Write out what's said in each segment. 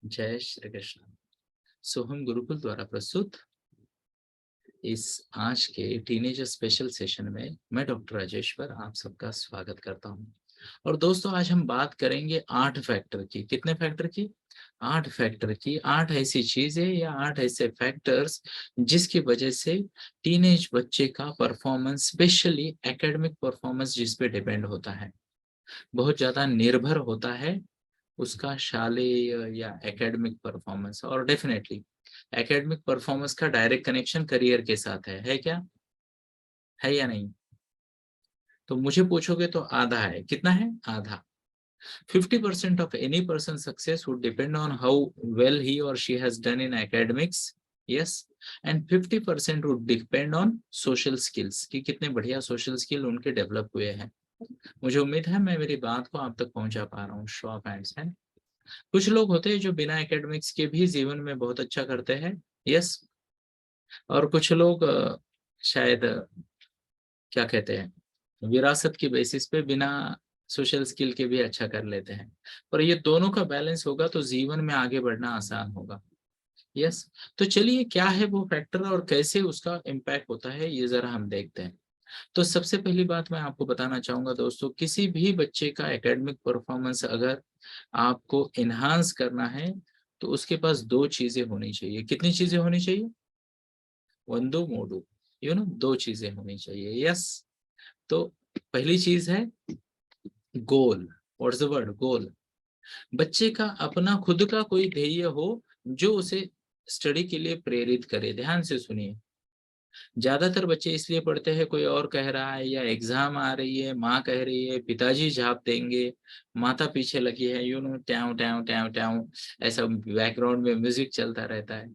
जय श्री कृष्ण। सोहम गुरुकुल द्वारा प्रस्तुत इस आज के टीनेजर स्पेशल सेशन में मैं डॉक्टर राजेश्वर आप सबका स्वागत करता हूं। और दोस्तों, आज हम बात करेंगे 8 फैक्टर की। कितने फैक्टर की? 8 फैक्टर की। 8 ऐसी चीजें या 8 ऐसे फैक्टर्स जिसकी वजह से टीनेज बच्चे का परफॉर्मेंस, स्पेशली एकेडमिक परफॉर्मेंस, जिस पे डिपेंड होता है, बहुत ज्यादा निर्भर होता है उसका शालेय या एकेडमिक परफॉर्मेंस। और डेफिनेटली एकेडमिक परफॉर्मेंस का डायरेक्ट कनेक्शन करियर के साथ है क्या? है या नहीं? तो मुझे पूछोगे तो आधा है। कितना है? आधा। 50% of any person's success would depend on how well he or she has done in academics. Yes. And 50% would depend on social skills, कि कितने बढ़िया social skill उनके डेवलप हुए हैं। मुझे उम्मीद है मैं मेरी बात को आप तक पहुंचा पा रहा हूँ। शो ऑफ हैंड्स है। कुछ लोग होते हैं जो बिना एकेडमिक्स के भी जीवन में बहुत अच्छा करते हैं। यस। और कुछ लोग शायद क्या कहते हैं, विरासत की बेसिस पे बिना सोशल स्किल के भी अच्छा कर लेते हैं। पर ये दोनों का बैलेंस होगा तो जीवन में आगे बढ़ना आसान होगा। यस। तो चलिए, क्या है वो फैक्टर और कैसे उसका इम्पैक्ट होता है, ये जरा हम देखते हैं। तो सबसे पहली बात मैं आपको बताना चाहूंगा दोस्तों, किसी भी बच्चे का एकेडमिक परफॉर्मेंस अगर आपको इनहांस करना है तो उसके पास 2 चीजें होनी चाहिए। कितनी चीजें होनी चाहिए? वंदु मोडू, दो चीजें होनी चाहिए। यस। तो पहली चीज है goal. What's the word? Goal. बच्चे का अपना खुद का कोई ध्येय हो जो उसे स्टडी के लिए प्रेरित करे। ध्यान से सुनिए। ज्यादातर बच्चे इसलिए पढ़ते हैं, कोई और कह रहा है, या एग्जाम आ रही है, माँ कह रही है, पिताजी झाप देंगे, माता पीछे लगी है, ट्याव ट्याव ट्याव ट्याव, ऐसा बैकग्राउंड में म्यूजिक चलता रहता है,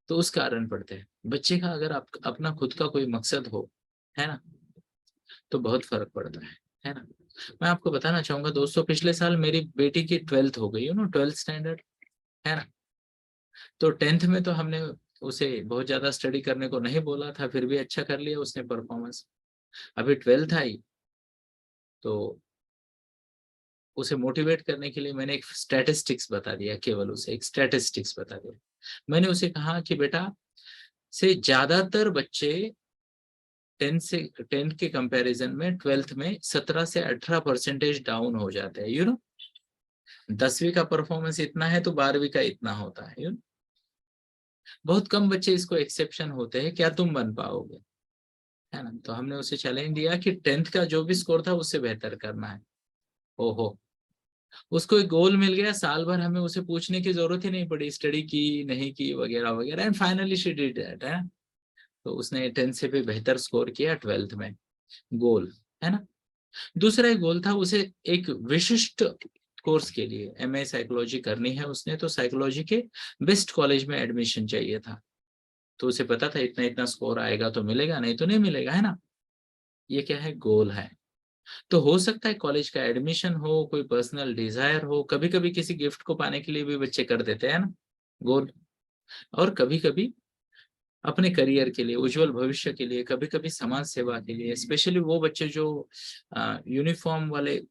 तो उस कारण पढ़ते हैं। बच्चे का अगर आप अपना खुद का कोई मकसद हो, है ना, तो बहुत फर्क पड़ता है ना। मैं आपको बताना चाहूंगा दोस्तों, पिछले साल मेरी बेटी की 12th हो गई, 12th स्टैंडर्ड, है ना। तो 10th में तो हमने उसे बहुत ज्यादा स्टडी करने को नहीं बोला था, फिर भी अच्छा कर लिया उसने परफॉर्मेंस। अभी 12th आई तो उसे मोटिवेट करने के लिए मैंने एक स्टैटिस्टिक्स बता दिया, केवल उसे एक स्टैटिस्टिक्स बता दिया। मैंने उसे कहा कि बेटा, से ज्यादातर बच्चे 10th के कंपैरिजन में 12th में 17 से 18% डाउन हो जाते हैं। 10वीं का परफॉर्मेंस इतना है तो 12वीं का इतना होता है। बहुत कम बच्चे इसको एक्सेप्शन होते हैं, क्या तुम बन पाओगे, है ना। तो हमने उसे चैलेंज दिया कि 10th का जो भी स्कोर था उससे बेहतर करना है। ओहो, उसको एक गोल मिल गया। साल भर हमें उसे पूछने की जरूरत ही नहीं पड़ी, स्टडी की नहीं की वगैरह वगैरह, and finally she did that, है। तो उसने 10th से भी बेहतर स्कोर किया 12th में। गोल, है ना। दूसरा एक गोल था, उसे एक विशिष्ट कोर्स के लिए एमए साइकोलॉजी करनी है उसने, तो साइकोलॉजी के बेस्ट कॉलेज में एडमिशन चाहिए था। तो उसे पता था इतना इतना स्कोर आएगा तो मिलेगा, नहीं तो नहीं मिलेगा, है ना। ये क्या है? गोल है। तो हो सकता है कॉलेज का एडमिशन हो, कोई पर्सनल डिजायर हो, कभी कभी किसी गिफ्ट को पाने के लिए भी बच्चे कर देते हैं ना गोल। और कभी कभी अपने करियर के लिए, उज्जवल भविष्य के लिए, कभी कभी समाज सेवा के लिए, स्पेशली वो बच्चे जो यूनिफॉर्म वाले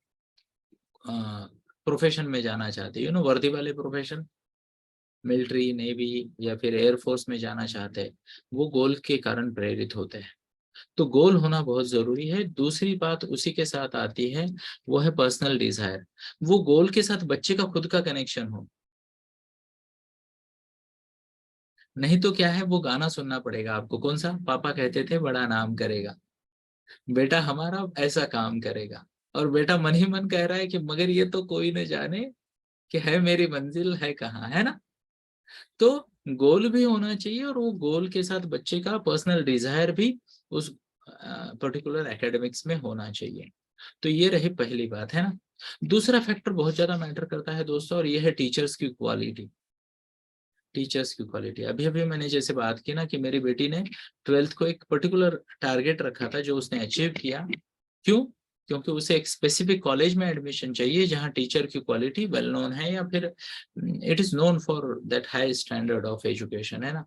प्रोफेशन में जाना चाहते हैं, वर्दी वाले प्रोफेशन, मिलिट्री, नेवी या फिर एयरफोर्स में जाना चाहते हैं, वो गोल के कारण प्रेरित होते हैं। तो गोल होना बहुत जरूरी है। दूसरी बात उसी के साथ आती है, वो है पर्सनल डिजायर। वो गोल के साथ बच्चे का खुद का कनेक्शन हो, नहीं तो क्या है, वो गाना सुनना पड़ेगा आपको। कौन सा? पापा कहते थे बड़ा नाम करेगा, बेटा हमारा ऐसा काम करेगा। और बेटा मन ही मन कह रहा है कि मगर ये तो कोई न जाने कि है मेरी मंजिल है कहाँ, है ना। तो गोल भी होना चाहिए, और वो गोल के साथ बच्चे का पर्सनल डिजायर भी उस पर्टिकुलर एकेडमिक्स में होना चाहिए। तो ये रही पहली बात, है ना। दूसरा फैक्टर बहुत ज्यादा मैटर करता है दोस्तों, और ये है टीचर्स की क्वालिटी। टीचर्स की क्वालिटी, अभी अभी मैंने जैसे बात की ना कि मेरी बेटी ने 12th को एक पर्टिकुलर टारगेट रखा था जो उसने अचीव किया। क्यों? क्योंकि उसे एक स्पेसिफिक कॉलेज में एडमिशन चाहिए जहां टीचर की क्वालिटी वेल नोन है, या फिर it is known for that high standard of education, है ना।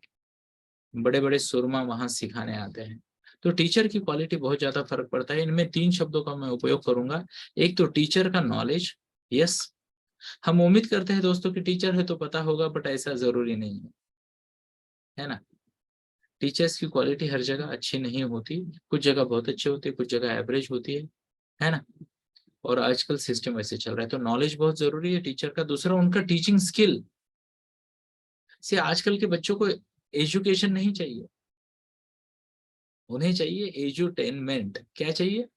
बड़े बड़े सुरमा वहां सिखाने आते हैं। तो टीचर की क्वालिटी बहुत ज्यादा फर्क पड़ता है। इनमें 3 शब्दों का मैं उपयोग करूंगा। एक तो टीचर का नॉलेज। यस। हम उम्मीद करते हैं दोस्तों कि टीचर है तो पता होगा, बट ऐसा जरूरी नहीं है ना। टीचर्स की क्वालिटी हर जगह अच्छी नहीं होती, कुछ जगह बहुत अच्छी होती है, कुछ जगह एवरेज होती है ना। और आजकल सिस्टम वैसे चल रहा है, तो नॉलेज बहुत जरूरी है टीचर का। दूसरा उनका टीचिंग स्किल से, आजकल के बच्चों को एजुकेशन नहीं चाहिए, उन्हें चाहिए एजुटेनमेंट। क्या चाहिए?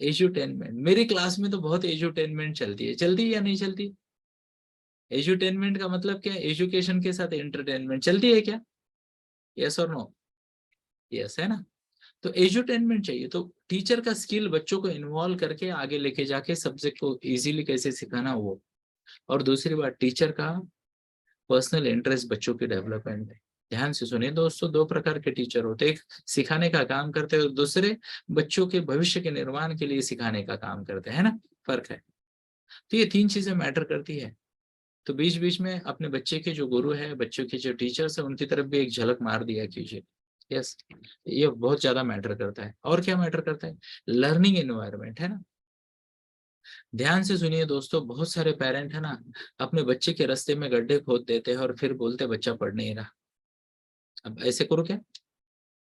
एजुटेनमेंट। मेरी क्लास में तो बहुत एजुटेनमेंट चलती है या नहीं चलती? एजुटेनमेंट का मतलब क्या है? एजुकेशन के साथ एंटरटेनमेंट चलती है क्या? यस और नो? यस, है ना। तो एजुटेनमेंट चाहिए, तो टीचर का स्किल बच्चों को इन्वॉल्व करके आगे लेके जाके सब्जेक्ट को इजीली कैसे सिखाना वो। और दूसरी बात, टीचर का पर्सनल इंटरेस्ट बच्चों की डेवलपमेंट है। ध्यान से सुनिए दोस्तों, दो प्रकार के टीचर होते हैं, एक सिखाने का काम करते हैं और दूसरे बच्चों के भविष्य के निर्माण के लिए सिखाने का काम करते हैं, ना। फर्क है। तो ये तीन चीजें मैटर करती है। तो बीच बीच में अपने बच्चे के जो गुरु है, बच्चों के जो टीचर्स है, उनकी तरफ भी एक झलक मार दिया कीजिए। यस, ये बहुत ज्यादा मैटर करता है। और क्या मैटर करता है? लर्निंग एनवायरनमेंट, है ना। ध्यान से सुनिए दोस्तों, बहुत सारे पेरेंट है ना, अपने बच्चे के रास्ते में गड्ढे खोद देते हैं और फिर बोलते बच्चा पढ़ नहीं रहा। अब ऐसे करो क्या?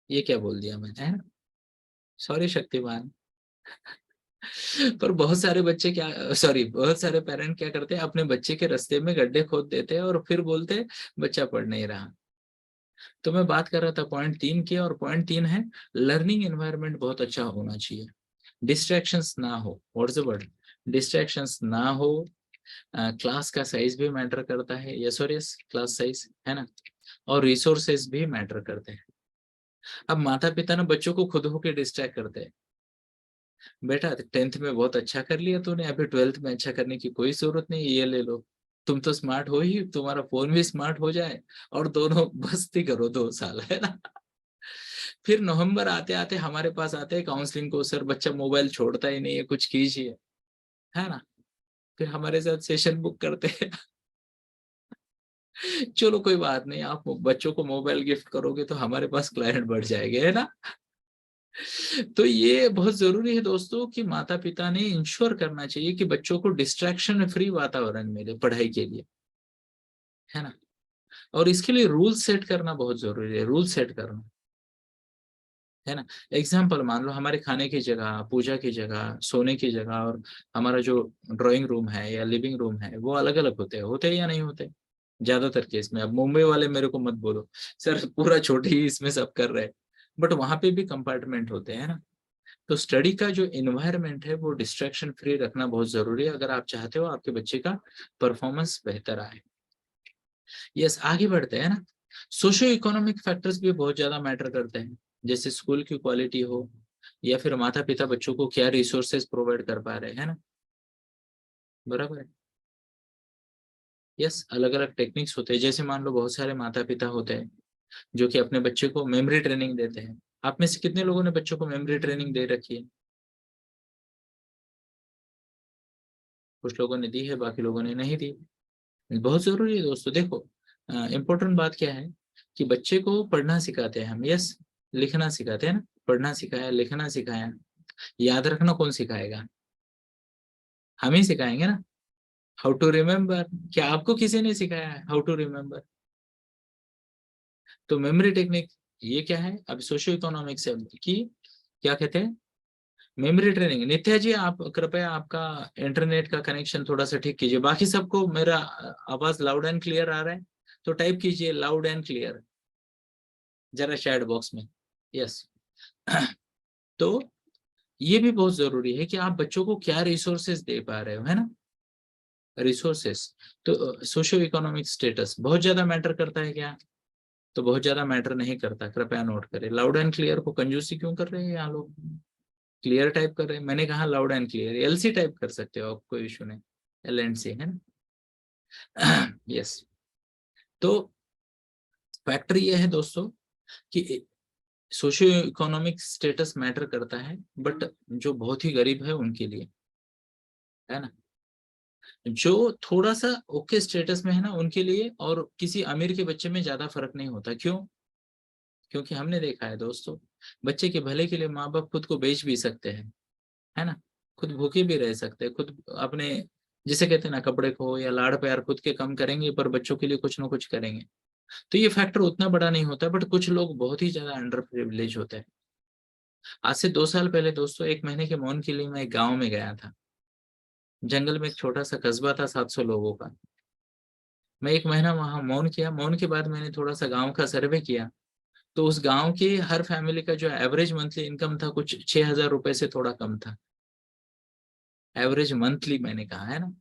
ये क्या बोल दिया मैंने, है ना। सॉरी शक्तिमान। पर बहुत सारे बच्चे क्या, सॉरी, बहुत सारे पेरेंट क्या करते हैं, अपने बच्चे के रास्ते में गड्ढे खोद देते हैं और फिर बोलते हैं बच्चा पढ़ नहीं रहा। तो मैं बात कर रहा था पॉइंट 3 की, और पॉइंट 3 है लर्निंग एनवायरनमेंट बहुत अच्छा होना चाहिए। डिस्ट्रैक्शंस ना हो, व्हाट्स द वर्ड, डिस्ट्रैक्शंस ना हो। क्लास का साइज भी मैटर करता है, यस और यस, क्लास साइज, है ना। और रिसोर्सेज भी मैटर करते हैं। अब माता पिता ना बच्चों को खुद होके डिस्ट्रैक्ट करते हैं। बेटा 10th में बहुत अच्छा कर लिया तूने, अभी 12th में अच्छा करने की कोई जरूरत नहीं, ये ले लो। तुम तो स्मार्ट हो ही, तुम्हारा फोन भी स्मार्ट हो जाए और दोनों मस्ती करो 2 साल, है ना। फिर नवंबर आते आते हमारे पास आते हैं काउंसलिंग को, सर बच्चा मोबाइल छोड़ता ही नहीं है, कुछ कीजिए, है ना। फिर हमारे साथ सेशन बुक करते हैं। चलो कोई बात नहीं, आप बच्चों को मोबाइल गिफ्ट करोगे तो हमारे पास क्लाइंट बढ़ जाएंगे, है ना। तो ये बहुत जरूरी है दोस्तों कि माता पिता ने इंश्योर करना चाहिए कि बच्चों को डिस्ट्रैक्शन फ्री वातावरण मिले पढ़ाई के लिए, है ना। और इसके लिए रूल सेट करना बहुत जरूरी है, रूल सेट करना, है ना। एग्जाम्पल मान लो, हमारे खाने की जगह, पूजा की जगह, सोने की जगह और हमारा जो ड्राइंग रूम है या लिविंग रूम है वो अलग अलग होते हैं या नहीं होते? ज्यादातर केस में। अब मुंबई वाले मेरे को मत बोलो सर पूरा छोटी ही इसमें सब कर रहे हैं, बट वहां पे भी कंपार्टमेंट होते हैं ना। तो स्टडी का जो इन्वायरमेंट है वो डिस्ट्रैक्शन फ्री रखना बहुत जरूरी है, अगर आप चाहते हो आपके बच्चे का परफॉर्मेंस बेहतर आए। यस, आगे बढ़ते हैं ना। सोशियो इकोनॉमिक फैक्टर्स भी बहुत ज्यादा मैटर करते हैं, जैसे स्कूल की क्वालिटी हो या फिर माता पिता बच्चों को क्या रिसोर्सेज प्रोवाइड कर पा रहे हैं, ना। बराबर है। यस, अलग अलग टेक्निक्स होते हैं, जैसे मान लो बहुत सारे माता पिता होते हैं जो कि अपने बच्चे को मेमोरी ट्रेनिंग देते हैं। आप में से कितने लोगों ने बच्चों को मेमोरी ट्रेनिंग दे रखी है? कुछ लोगों ने दी है, बाकी लोगों ने नहीं दी। बहुत जरूरी है दोस्तों, देखो इम्पोर्टेंट बात क्या है कि बच्चे को पढ़ना सिखाते हैं हम, यस, लिखना सिखाते हैं ना। पढ़ना सिखाया, लिखना सिखाया, याद रखना कौन सिखाएगा? हम ही सिखाएंगे ना। हाउ टू रिमेम्बर, क्या आपको किसी ने सिखाया है हाउ टू रिमेम्बर? तो मेमोरी टेक्निक ये क्या है? अब सोशियो इकोनॉमिक्स है कि क्या कहते हैं, मेमोरी ट्रेनिंग। नित्या जी, आप कृपया आपका इंटरनेट का कनेक्शन थोड़ा सा ठीक कीजिए, बाकी सबको मेरा आवाज लाउड एंड क्लियर आ रहा है? तो टाइप कीजिए लाउड एंड क्लियर जरा चैट बॉक्स में। यस। तो ये भी बहुत जरूरी है कि आप बच्चों को क्या रिसोर्सेज दे पा रहे हो, है ना। रिसोर्सेस। तो सोशियो इकोनॉमिक स्टेटस बहुत ज्यादा मैटर करता है क्या? तो बहुत ज्यादा मैटर नहीं करता, कृपया नोट करें। लाउड एंड क्लियर को कंजूसी क्यों कर रहे हैं यहाँ लोग? क्लियर टाइप कर रहे हैं, मैंने कहा loud and clear, LC type कर सकते हो आप, कोई इशू नहीं। एल एंड सी, है ना। यस। तो फैक्टर ये है दोस्तों कि सोशियो इकोनॉमिक स्टेटस मैटर करता है, बट जो बहुत ही गरीब है उनके लिए, है ना। जो थोड़ा सा ओके स्टेटस में है ना उनके लिए और किसी अमीर के बच्चे में ज्यादा फर्क नहीं होता। क्यों? क्योंकि हमने देखा है दोस्तों, बच्चे के भले के लिए माँ बाप खुद को बेच भी सकते हैं, है ना। खुद भूखे भी रह सकते हैं, खुद अपने जिसे कहते हैं ना, कपड़े को या लाड़ प्यार खुद के कम करेंगे पर बच्चों के लिए कुछ ना कुछ करेंगे। तो ये फैक्टर उतना बड़ा नहीं होता, बट कुछ लोग बहुत ही ज्यादा अंडर प्रिविलेज होते हैं। आज से 2 साल पहले दोस्तों, 1 महीने के मौन के लिए मैं एक गाँव में गया था। जंगल में एक छोटा सा कस्बा था 700 लोगों का। मैं 1 महीना वहां मौन किया। मौन के बाद मैंने थोड़ा सा गांव का सर्वे किया। तो उस गांव की हर फैमिली का जो एवरेज मंथली इनकम था, कुछ 6,000 रुपए से थोड़ा कम था। एवरेज मंथली मैंने कहा है ना।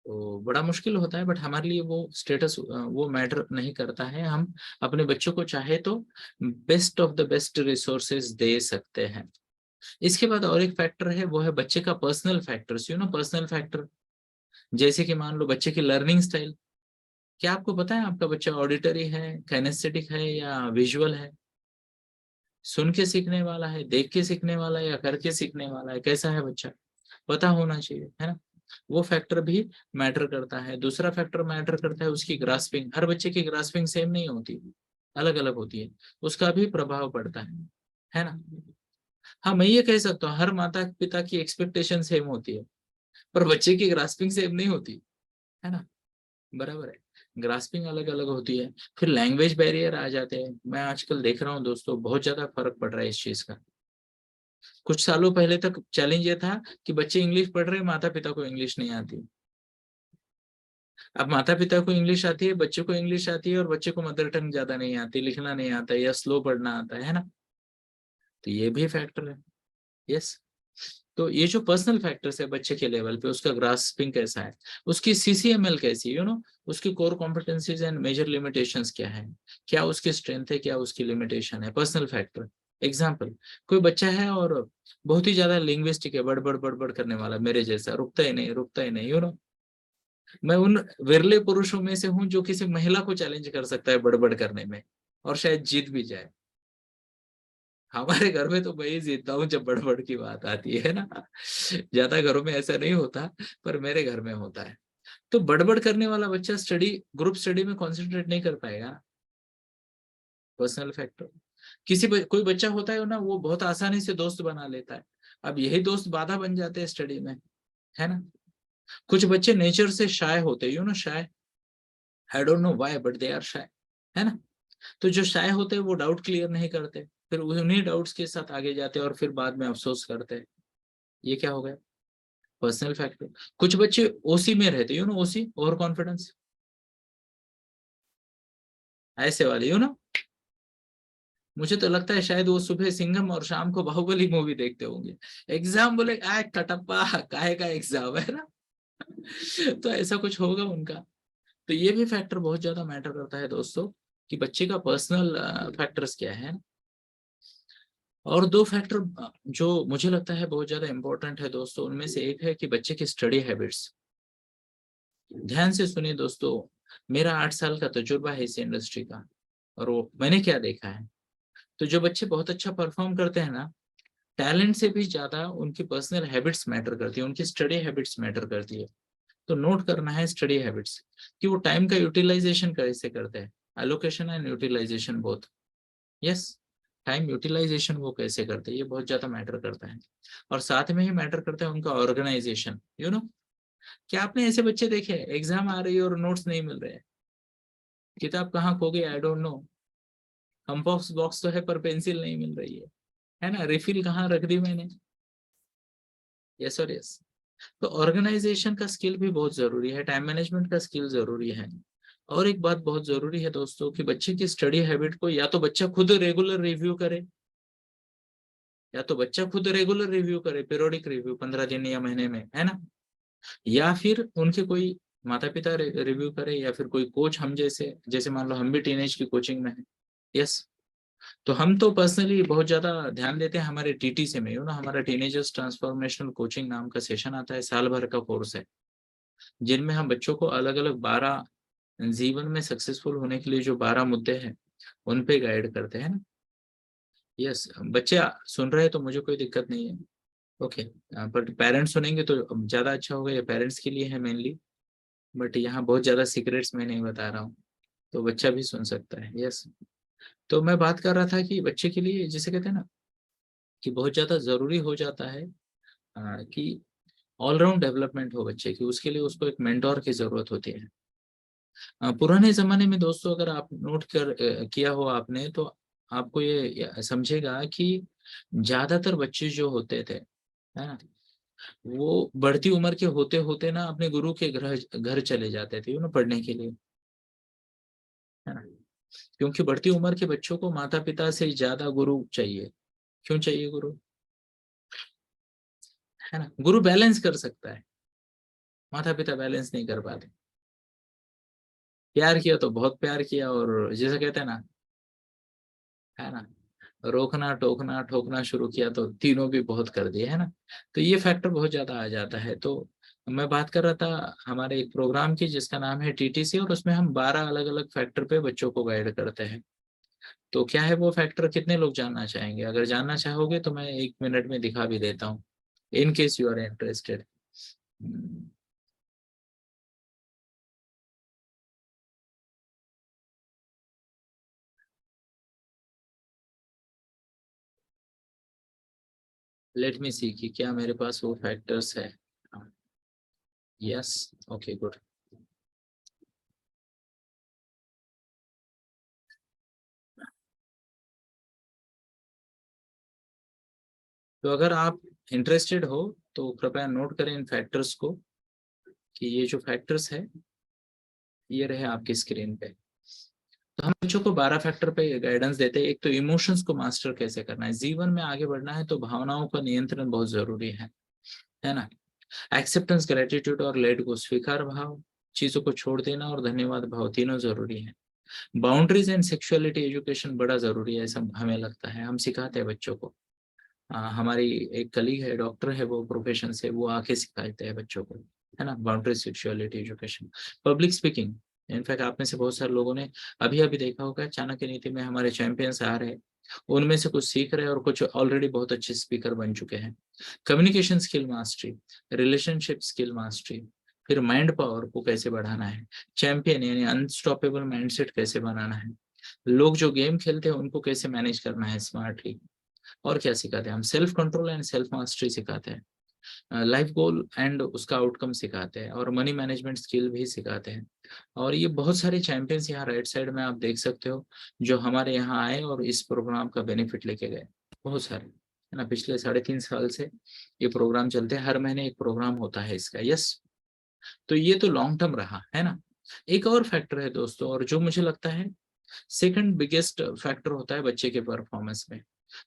तो बड़ा मुश्किल होता है, बट हमारे लिए वो स्टेटस वो मैटर नहीं करता है। हम अपने बच्चों को चाहे तो best of the best resources दे सकते हैं। इसके बाद और एक फैक्टर है, वो है बच्चे का पर्सनल फैक्टर्स, पर्सनल फैक्टर। जैसे कि मान लो बच्चे की लर्निंग स्टाइल। क्या आपको पता है आपका बच्चा ऑडिटरी है, काइनेस्थेटिक है या विजुअल है? सुन के सीखने वाला है, देख के सीखने वाला है या करके सीखने वाला है? कैसा है बच्चा, पता होना चाहिए, है ना। वो फैक्टर भी मैटर करता है। दूसरा फैक्टर मैटर करता है उसकी ग्रास्पिंग। हर बच्चे की ग्रास्पिंग सेम नहीं होती, अलग अलग होती है। उसका भी प्रभाव पड़ता है ना। हाँ, मैं ये कह सकता हूँ हर माता पिता की एक्सपेक्टेशन सेम होती है, पर बच्चे की ग्रास्पिंग सेम नहीं होती, है ना। बराबर है, ग्रास्पिंग अलग अलग होती है। फिर लैंग्वेज बैरियर आ जाते हैं। मैं आजकल देख रहा हूँ दोस्तों, बहुत ज्यादा फर्क पड़ रहा है इस चीज का। कुछ सालों पहले तक चैलेंज ये था कि बच्चे इंग्लिश पढ़ रहे हैं, माता पिता को इंग्लिश नहीं आती। अब माता पिता को इंग्लिश आती है, बच्चे को इंग्लिश आती है, और बच्चे को मदर टंग ज्यादा नहीं आती, लिखना नहीं आता या स्लो पढ़ना आता है ना। तो ये भी फैक्टर है। यस। तो ये जो पर्सनल फैक्टर्स है बच्चे के लेवल पे, उसका ग्रास्पिंग कैसा है, उसकी सीसीएमएल कैसी, उसकी core competencies and major limitations क्या है, क्या उसकी स्ट्रेंथ है, क्या उसकी लिमिटेशन है, पर्सनल फैक्टर। एग्जाम्पल, कोई बच्चा है और बहुत ही ज्यादा लिंग्विस्टिक है, बड़बड़ बड़बड़ करने वाला, मेरे जैसा, रुकता ही नहीं, रुकता ही नहीं, मैं उन विरले पुरुषों में से हूं जो किसी महिला को चैलेंज कर सकता है बड़बड़ करने में, और शायद जीत भी जाए। हमारे घर में तो मैं ही जीतता हूँ जब बड़बड़ की बात आती है ना। ज्यादा घरों में ऐसा नहीं होता, पर मेरे घर में होता है। तो बड़बड़ करने वाला बच्चा ग्रुप स्टडी में कॉन्सेंट्रेट नहीं कर पाएगा। Personal factor. कोई बच्चा होता है ना, वो बहुत आसानी से दोस्त बना लेता है। अब यही दोस्त बाधा बन जाते हैं स्टडी में, है ना। कुछ बच्चे नेचर से शाय होते हैं, shy. I don't know why, but they are shy, है ना। तो जो शाय होते हैं वो डाउट क्लियर नहीं करते, फिर उन्हीं डाउट्स के साथ आगे जाते हैं और फिर बाद में अफसोस करते हैं। ये क्या हो गया, पर्सनल फैक्टर। कुछ बच्चे ओसी में रहते, ओसी, ओवर कॉन्फिडेंस, ऐसे वाले, मुझे तो लगता है शायद वो सुबह सिंघम और शाम को बाहुबली मूवी देखते होंगे। एग्जाम बोले आए कटप्पा, काहे का एग्जाम है ना। तो ऐसा कुछ होगा उनका। तो ये भी फैक्टर बहुत ज्यादा मैटर करता है दोस्तों, कि बच्चे का पर्सनल फैक्टर्स क्या है। और दो फैक्टर जो मुझे लगता है बहुत ज्यादा इंपॉर्टेंट है दोस्तों, उनमें से एक है कि बच्चे की स्टडी हैबिट्स। ध्यान से सुनिए दोस्तों, मेरा 8 साल का तजुर्बा है इस इंडस्ट्री का, और वो मैंने क्या देखा है। तो जो बच्चे बहुत अच्छा परफॉर्म करते हैं ना, टैलेंट से भी ज्यादा उनकी पर्सनल हैबिट्स मैटर करती है, उनकी स्टडी हैबिट्स मैटर करती है। तो नोट करना है स्टडी हैबिट्स, कि वो टाइम का यूटिलाइजेशन कैसे करते हैं, allocation and utilization both. Yes, time utilization वो कैसे करते हैं, ये बहुत ज्यादा मैटर करता है। और साथ में ही मैटर करता है उनका ऑर्गेनाइजेशन। क्या आपने ऐसे बच्चे देखे, एग्जाम आ रही है और नोट्स नहीं मिल रहे हैं, किताब कहाँ खो गई, आई डोंट नो, कंपास बॉक्स तो है पर पेंसिल नहीं मिल रही है ना, रिफिल कहाँ रख दी मैंने। यस और यस। तो ऑर्गेनाइजेशन का स्किल भी बहुत जरूरी है, टाइम मैनेजमेंट का स्किल जरूरी है। और एक बात बहुत जरूरी है दोस्तों, कि बच्चे की स्टडी हैबिट को या तो बच्चा खुद रेगुलर रिव्यू करे, पीरियोडिक रिव्यू 15 दिन या महीने में, है ना। या फिर उनके कोई माता पिता रिव्यू करे, या फिर कोई कोच, हम जैसे, जैसे मान लो हम भी टीनेज की कोचिंग में है। यस। तो हम तो पर्सनली बहुत ज्यादा ध्यान देते हैं हमारे टीटीसी में, हमारा टीनेजर्स ट्रांसफॉर्मेशनल कोचिंग नाम का सेशन आता है, साल भर का कोर्स है, जिनमें हम बच्चों को अलग अलग 12 जीवन में सक्सेसफुल होने के लिए जो 12 मुद्दे हैं उन पे गाइड करते हैं ना। यस, बच्चे सुन रहे हैं तो मुझे कोई दिक्कत नहीं है। ओके, बट पेरेंट्स सुनेंगे तो ज्यादा अच्छा होगा, ये पेरेंट्स के लिए है मेनली। बट यहाँ बहुत ज्यादा सीक्रेट्स मैं नहीं बता रहा हूँ, तो बच्चा भी सुन सकता है। यस। तो मैं बात कर रहा था कि बच्चे के लिए, जिसे कहते हैं ना, कि बहुत ज्यादा जरूरी हो जाता है कि ऑलराउंड डेवलपमेंट हो बच्चे की, उसके लिए उसको एक मेंटोर की जरूरत होती है। पुराने जमाने में दोस्तों, अगर आप नोट किया हो आपने, तो आपको ये समझेगा कि ज्यादातर बच्चे जो होते थे, है ना, वो बढ़ती उम्र के होते होते ना अपने गुरु के घर घर चले जाते थे ना पढ़ने के लिए, है ना। क्योंकि बढ़ती उम्र के बच्चों को माता पिता से ज्यादा गुरु चाहिए। क्यों चाहिए गुरु? है ना, गुरु बैलेंस कर सकता है, माता पिता बैलेंस नहीं कर पाते। प्यार किया तो बहुत प्यार किया, और जैसे कहते हैं ना, है ना, रोकना टोकना ठोकना शुरू किया तो तीनों भी बहुत कर दिए, है ना। तो ये फैक्टर बहुत ज्यादा आ जाता है। तो मैं बात कर रहा था हमारे एक प्रोग्राम की जिसका नाम है टीटीसी, और उसमें हम 12 अलग अलग फैक्टर पे बच्चों को गाइड करते हैं। तो क्या है वो फैक्टर, कितने लोग जानना चाहेंगे? अगर जानना चाहोगे तो मैं 1 मिनट में दिखा भी देता हूँ, in case you are interested. Let me see कि क्या मेरे पास वो फैक्टर्स है। Yes, okay good. तो अगर आप इंटरेस्टेड हो तो कृपया नोट करें इन फैक्टर्स को, कि ये जो फैक्टर्स है ये रहे आपकी स्क्रीन पे। तो हम बच्चों को 12 फैक्टर पे गाइडेंस देते हैं। एक तो इमोशंस को मास्टर कैसे करना है, जीवन में आगे बढ़ना है तो भावनाओं का नियंत्रण बहुत जरूरी है ना। एक्सेप्टेंस, ग्रेटिट्यूड और लेट गो, स्वीकार भाव, चीजों को छोड़ देना और धन्यवाद भाव, तीनों जरूरी है। बाउंड्रीज एंड सेक्सुअलिटी एजुकेशन बड़ा जरूरी है, ऐसा हमें लगता है, हम सिखाते हैं बच्चों को। हमारी एक कलीग है, डॉक्टर है वो प्रोफेशन से, वो आके सिखाते हैं बच्चों को, है ना। Boundary, sexuality education, public speaking. In fact आप में से बहुत सारे लोगों ने अभी अभी देखा होगा चाणक्य नीति में हमारे चैंपियंस आ रहे हैं, उनमें से कुछ सीख रहे हैं और कुछ ऑलरेडी बहुत अच्छे स्पीकर बन चुके हैं। Communication skill mastery, relationship skill mastery, फिर माइंड पावर को कैसे बढ़ाना है, चैंपियन यानी अनस्टॉपेबल माइंडसेट कैसे बनाना है, लोग जो गेम खेलते हैं उनको कैसे मैनेज करना है स्मार्टली। और क्या सिखाते हैं हम, self control and self mastery सिखाते हैं, लाइफ गोल एंड उसका आउटकम सिखाते हैं, और मनी मैनेजमेंट स्किल भी सिखाते हैं। और ये बहुत सारे चैंपियंस यहाँ राइट साइड में आप देख सकते हो, जो हमारे यहाँ आए और इस प्रोग्राम का बेनिफिट लेके गए, बहुत सारे, है ना। पिछले 3.5 साल से ये प्रोग्राम चलते हैं, हर महीने एक प्रोग्राम होता है इसका। यस, तो ये तो लॉन्ग टर्म रहा, है ना। एक और फैक्टर है दोस्तों, और जो मुझे लगता है सेकंड बिगेस्ट फैक्टर होता है बच्चे के परफॉर्मेंस में।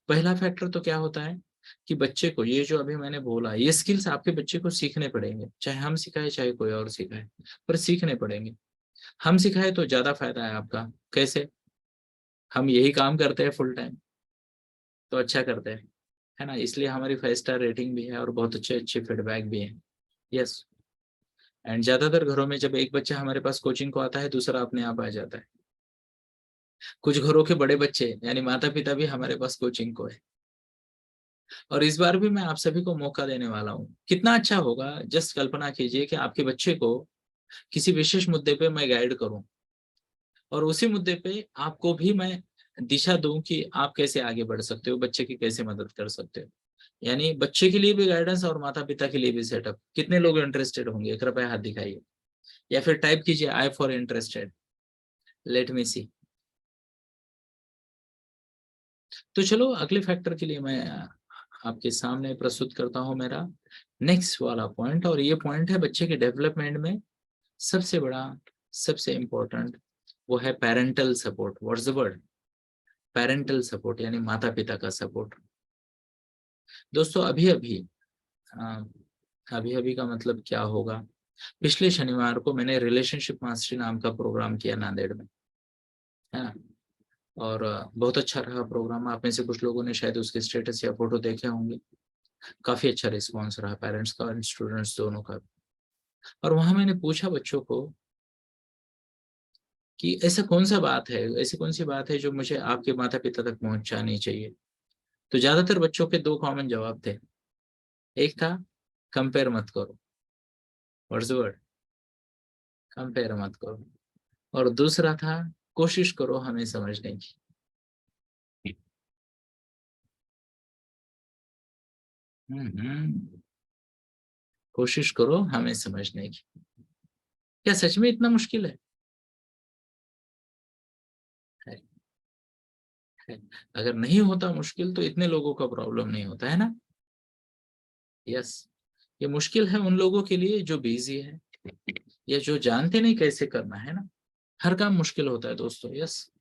पहला फैक्टर तो क्या होता है कि बच्चे को, ये जो अभी मैंने बोला, ये स्किल्स आपके बच्चे को सीखने पड़ेंगे, चाहे हम सिखाए चाहे कोई और सिखाए, पर सीखने पड़ेंगे। हम सिखाए तो ज्यादा फायदा है आपका। कैसे? हम यही काम करते हैं फुल टाइम, तो अच्छा करते हैं, है ना। इसलिए हमारी 5 स्टार रेटिंग भी है और बहुत अच्छे अच्छे फीडबैक भी है। यस। एंड ज्यादातर घरों में जब एक बच्चा हमारे पास कोचिंग को आता है, दूसरा अपने आप आ जाता है। कुछ घरों के बड़े बच्चे यानी माता पिता भी हमारे पास कोचिंग को है। और इस बार भी मैं आप सभी को मौका देने वाला हूँ। कितना अच्छा होगा, जस्ट कल्पना कीजिए कि आपके बच्चे को किसी विशेष मुद्दे पे मैं गाइड करूं, और उसी मुद्दे पे आपको भी मैं दिशा दूं कि आप कैसे आगे बढ़ सकते हो, बच्चे की कैसे मदद कर सकते हो। यानी बच्चे के लिए भी गाइडेंस और माता पिता के लिए भी सेटअप। कितने लोग इंटरेस्टेड होंगे, कृपया हाथ दिखाइए, या फिर टाइप कीजिए I for interested. Let me see. तो चलो अगले फैक्टर के लिए मैं आपके सामने प्रस्तुत करता हूँ मेरा नेक्स्ट वाला पॉइंट, और ये पॉइंट है बच्चे के डेवलपमेंट में सबसे बड़ा, सबसे इंपॉर्टेंट, वो है parental support. What's the word? Parental support यानी माता पिता का सपोर्ट। दोस्तों अभी अभी का मतलब क्या होगा, पिछले शनिवार को मैंने रिलेशनशिप मास्टरी नाम का प्रोग्राम किया नांदेड़ में, है ना। और बहुत अच्छा रहा प्रोग्राम। आप में से कुछ लोगों ने शायद उसके स्टेटस या फोटो देखे होंगे। काफी अच्छा रिस्पॉन्स रहा पेरेंट्स का और स्टूडेंट्स दोनों का। और वहां मैंने पूछा बच्चों को कि ऐसा कौन सा बात है, ऐसी कौन सी बात है जो मुझे आपके माता पिता तक पहुंचानी चाहिए। तो ज्यादातर बच्चों के दो कॉमन जवाब थे। एक था कंपेयर मत करो, व्हाट्स द वर्ड, कंपेयर मत करो। और दूसरा था कोशिश करो हमें समझने की। हम्म। कोशिश करो हमें समझने की। क्या सच में इतना मुश्किल है? है, है। अगर नहीं होता मुश्किल तो इतने लोगों का प्रॉब्लम नहीं होता है ना। यस, ये मुश्किल है उन लोगों के लिए जो बिजी है या जो जानते नहीं कैसे करना है ना। हर काम मुश्किल होता है दोस्तों। यस,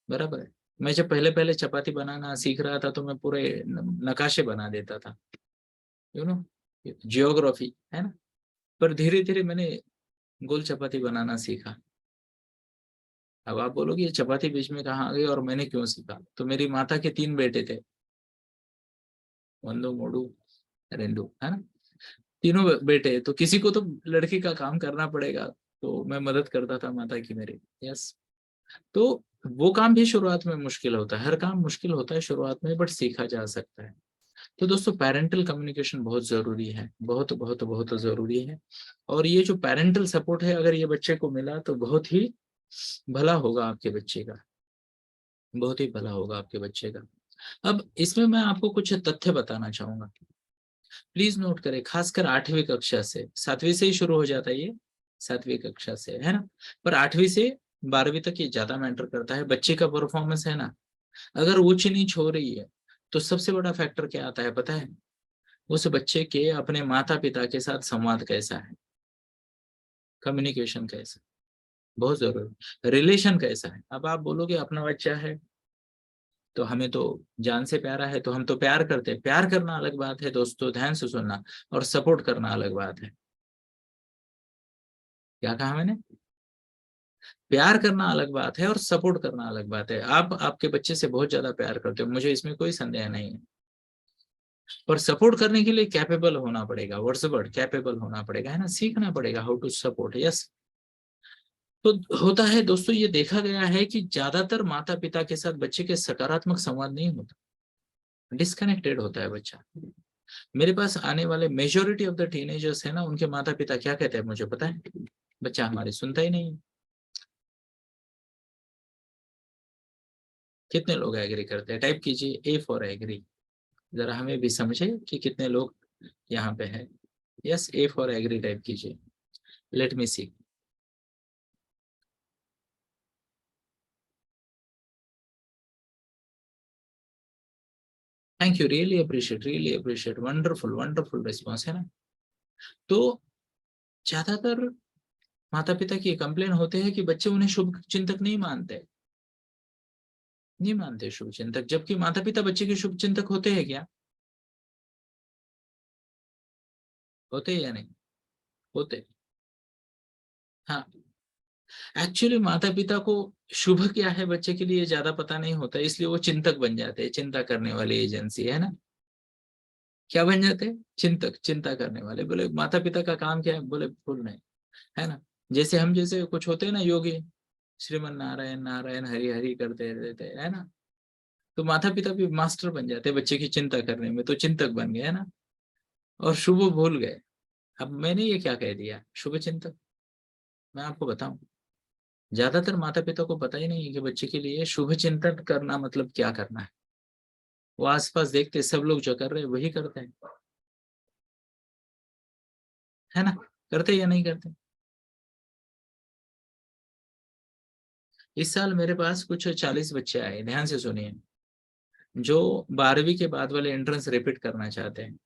बराबर है। मैं जब पहले पहले चपाती बनाना सीख रहा था तो मैं पूरे नकाशे बना देता था, जियोग्राफी है ना। पर धीरे धीरे मैंने गोल चपाती बनाना सीखा। अब आप बोलोगे ये चपाती बीच में कहाँ आ गई और मैंने क्यों सीखा? तो मेरी माता के 3 बेटे थे, वंदो मोडू रेंडू, है ना। तीनों बेटे, तो किसी को तो लड़की का काम करना पड़ेगा। तो मैं मदद करता था माता की मेरी। यस, तो वो काम भी शुरुआत में मुश्किल होता है, हर काम मुश्किल होता है शुरुआत में, बट सीखा जा सकता है। तो दोस्तों पेरेंटल कम्युनिकेशन बहुत जरूरी है, बहुत बहुत बहुत जरूरी है। और ये जो पेरेंटल सपोर्ट है अगर ये बच्चे को मिला तो बहुत ही भला होगा आपके बच्चे का, बहुत ही भला होगा आपके बच्चे का। अब इसमें मैं आपको कुछ तथ्य बताना चाहूंगा, प्लीज नोट करें। खासकर 8वीं कक्षा से, 7वीं से ही शुरू हो जाता है ये, 7वीं कक्षा से है ना। पर 8वीं से 12वीं तक ये ज्यादा मैटर करता है। बच्चे का परफॉर्मेंस है ना, अगर ऊंच नीच हो रही है तो सबसे बड़ा फैक्टर क्या आता है पता है? उस बच्चे के अपने माता पिता के साथ संवाद कैसा है, कम्युनिकेशन कैसा, बहुत जरूरी, रिलेशन कैसा है। अब आप बोलोगे अपना बच्चा है तो हमें तो जान से प्यारा है तो हम तो प्यार करते हैं। प्यार करना अलग बात है दोस्तों, ध्यान से सुनना, और सपोर्ट करना अलग बात है। क्या कहा मैंने? प्यार करना अलग बात है और सपोर्ट करना अलग बात है। आप आपके बच्चे से बहुत ज्यादा प्यार करते हो, मुझे इसमें कोई संदेह नहीं है। पर सपोर्ट करने के लिए कैपेबल होना पड़ेगा, वर्ड्स वर्ड कैपेबल होना पड़ेगा, है ना, सीखना पड़ेगा हाउ टू सपोर्ट। यस, तो होता है दोस्तों, ये देखा गया है कि ज्यादातर माता पिता के साथ बच्चे के सकारात्मक संवाद नहीं होता, डिस्कनेक्टेड होता है बच्चा। मेरे पास आने वाले मेजोरिटी ऑफ द टीनेजर्स है ना, उनके माता पिता क्या कहते हैं मुझे पता है? बच्चा हमारी सुनता ही नहीं है। कितने लोग एग्री करते हैं? टाइप कीजिए ए फॉर एग्री, जरा हमें भी समझे कि कितने लोग यहाँ पे है। Yes, a for agree type कीजिए, let me see. Thank you, really appreciate, wonderful wonderful response, है ना। तो ज्यादातर माता पिता की कंप्लेन होते हैं कि बच्चे उन्हें शुभ चिंतक नहीं मानते, नहीं मानते शुभ चिंतक, जबकि माता पिता बच्चे के शुभ चिंतक होते हैं क्या? होते हैं या नहीं होते? हाँ, एक्चुअली माता पिता को शुभ क्या है बच्चे के लिए ज्यादा पता नहीं होता, इसलिए वो चिंतक बन जाते हैं, चिंता करने वाली एजेंसी, है ना। क्या बन जाते हैं? चिंतक, चिंता करने वाले। बोले माता पिता का काम क्या है? बोले फुल नहीं, है ना। जैसे हम जैसे कुछ होते हैं ना योगी, श्रीमन नारायण नारायण हरि हरि करते रहते हैं, है ना। तो माता पिता भी मास्टर बन जाते हैं बच्चे की चिंता करने में, तो चिंतक बन गए, है ना। और शुभ भूल गए। अब मैंने ये क्या कह दिया, शुभ चिंतक? मैं आपको बताऊं, ज्यादातर माता पिता को पता ही नहीं है कि बच्चे के लिए शुभ चिंतन करना मतलब क्या करना है। वो आसपास देखते सब लोग जो कर रहे हैं वही करते हैं, है ना। करते या नहीं करते? इस साल मेरे पास कुछ 40 बच्चे आए, ध्यान से सुनिए, जो 12वीं के बाद वाले एंट्रेंस रिपीट करना चाहते हैं।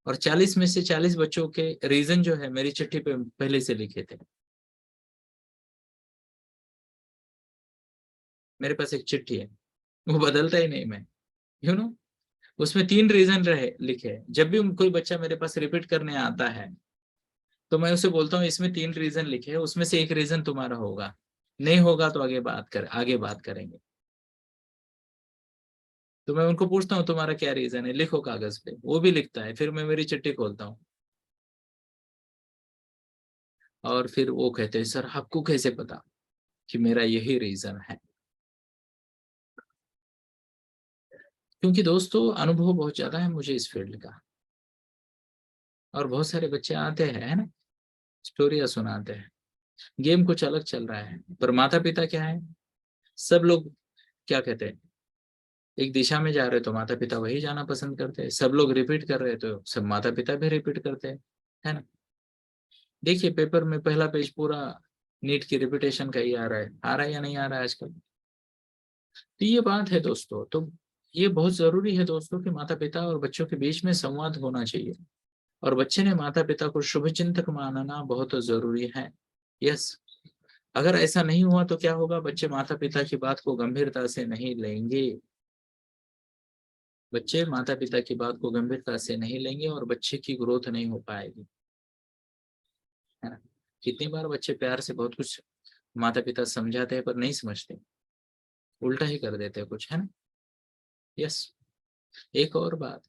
और 40 में से 40 बच्चों के रीजन जो है मेरी चिट्ठी पे पहले से लिखे थे। मेरे पास एक चिट्ठी है, वो बदलता ही नहीं मैं, यू नो। उसमें 3 रीजन रहे लिखे हैं। जब भी कोई बच्चा मेरे पास रिपीट करने आता है तो मैं उसे बोलता हूँ इसमें 3 रीजन लिखे हैं, उसमें से एक रीजन तुम्हारा होगा, नहीं होगा तो आगे बात करेंगे। तो मैं उनको पूछता हूँ तुम्हारा क्या रीजन है, लिखो कागज पे, वो भी लिखता है, फिर मैं मेरी चिट्ठी खोलता हूँ और फिर वो कहते हैं सर आपको कैसे पता कि मेरा यही रीजन है? क्योंकि दोस्तों अनुभव बहुत ज्यादा है मुझे इस फील्ड का। और बहुत सारे बच्चे आते हैं, है ना, स्टोरियां सुनाते हैं, गेम कुछ अलग चल रहा है, पर माता पिता क्या है, सब लोग क्या कहते हैं, एक दिशा में जा रहे तो माता पिता वही जाना पसंद करते हैं, सब लोग रिपीट कर रहे तो सब माता पिता भी रिपीट करते हैं, है ना। देखिए पेपर में पहला पेज पूरा नीट की रिपीटेशन का ही आ रहा है या नहीं आ रहा है आजकल। तो ये बात है दोस्तों, तो ये बहुत जरूरी है दोस्तों कि माता पिता और बच्चों के बीच में संवाद होना चाहिए, और बच्चे ने माता पिता को शुभचिंतक मानना बहुत जरूरी है। यस, अगर ऐसा नहीं हुआ तो क्या होगा, बच्चे माता पिता की बात को गंभीरता से नहीं लेंगे, बच्चे माता पिता की बात को गंभीरता से नहीं लेंगे और बच्चे की ग्रोथ नहीं हो पाएगी, है ना। कितनी बार बच्चे प्यार से बहुत कुछ माता पिता समझाते हैं पर नहीं समझते, उल्टा ही कर देते हैं कुछ, है ना। यस, एक और बात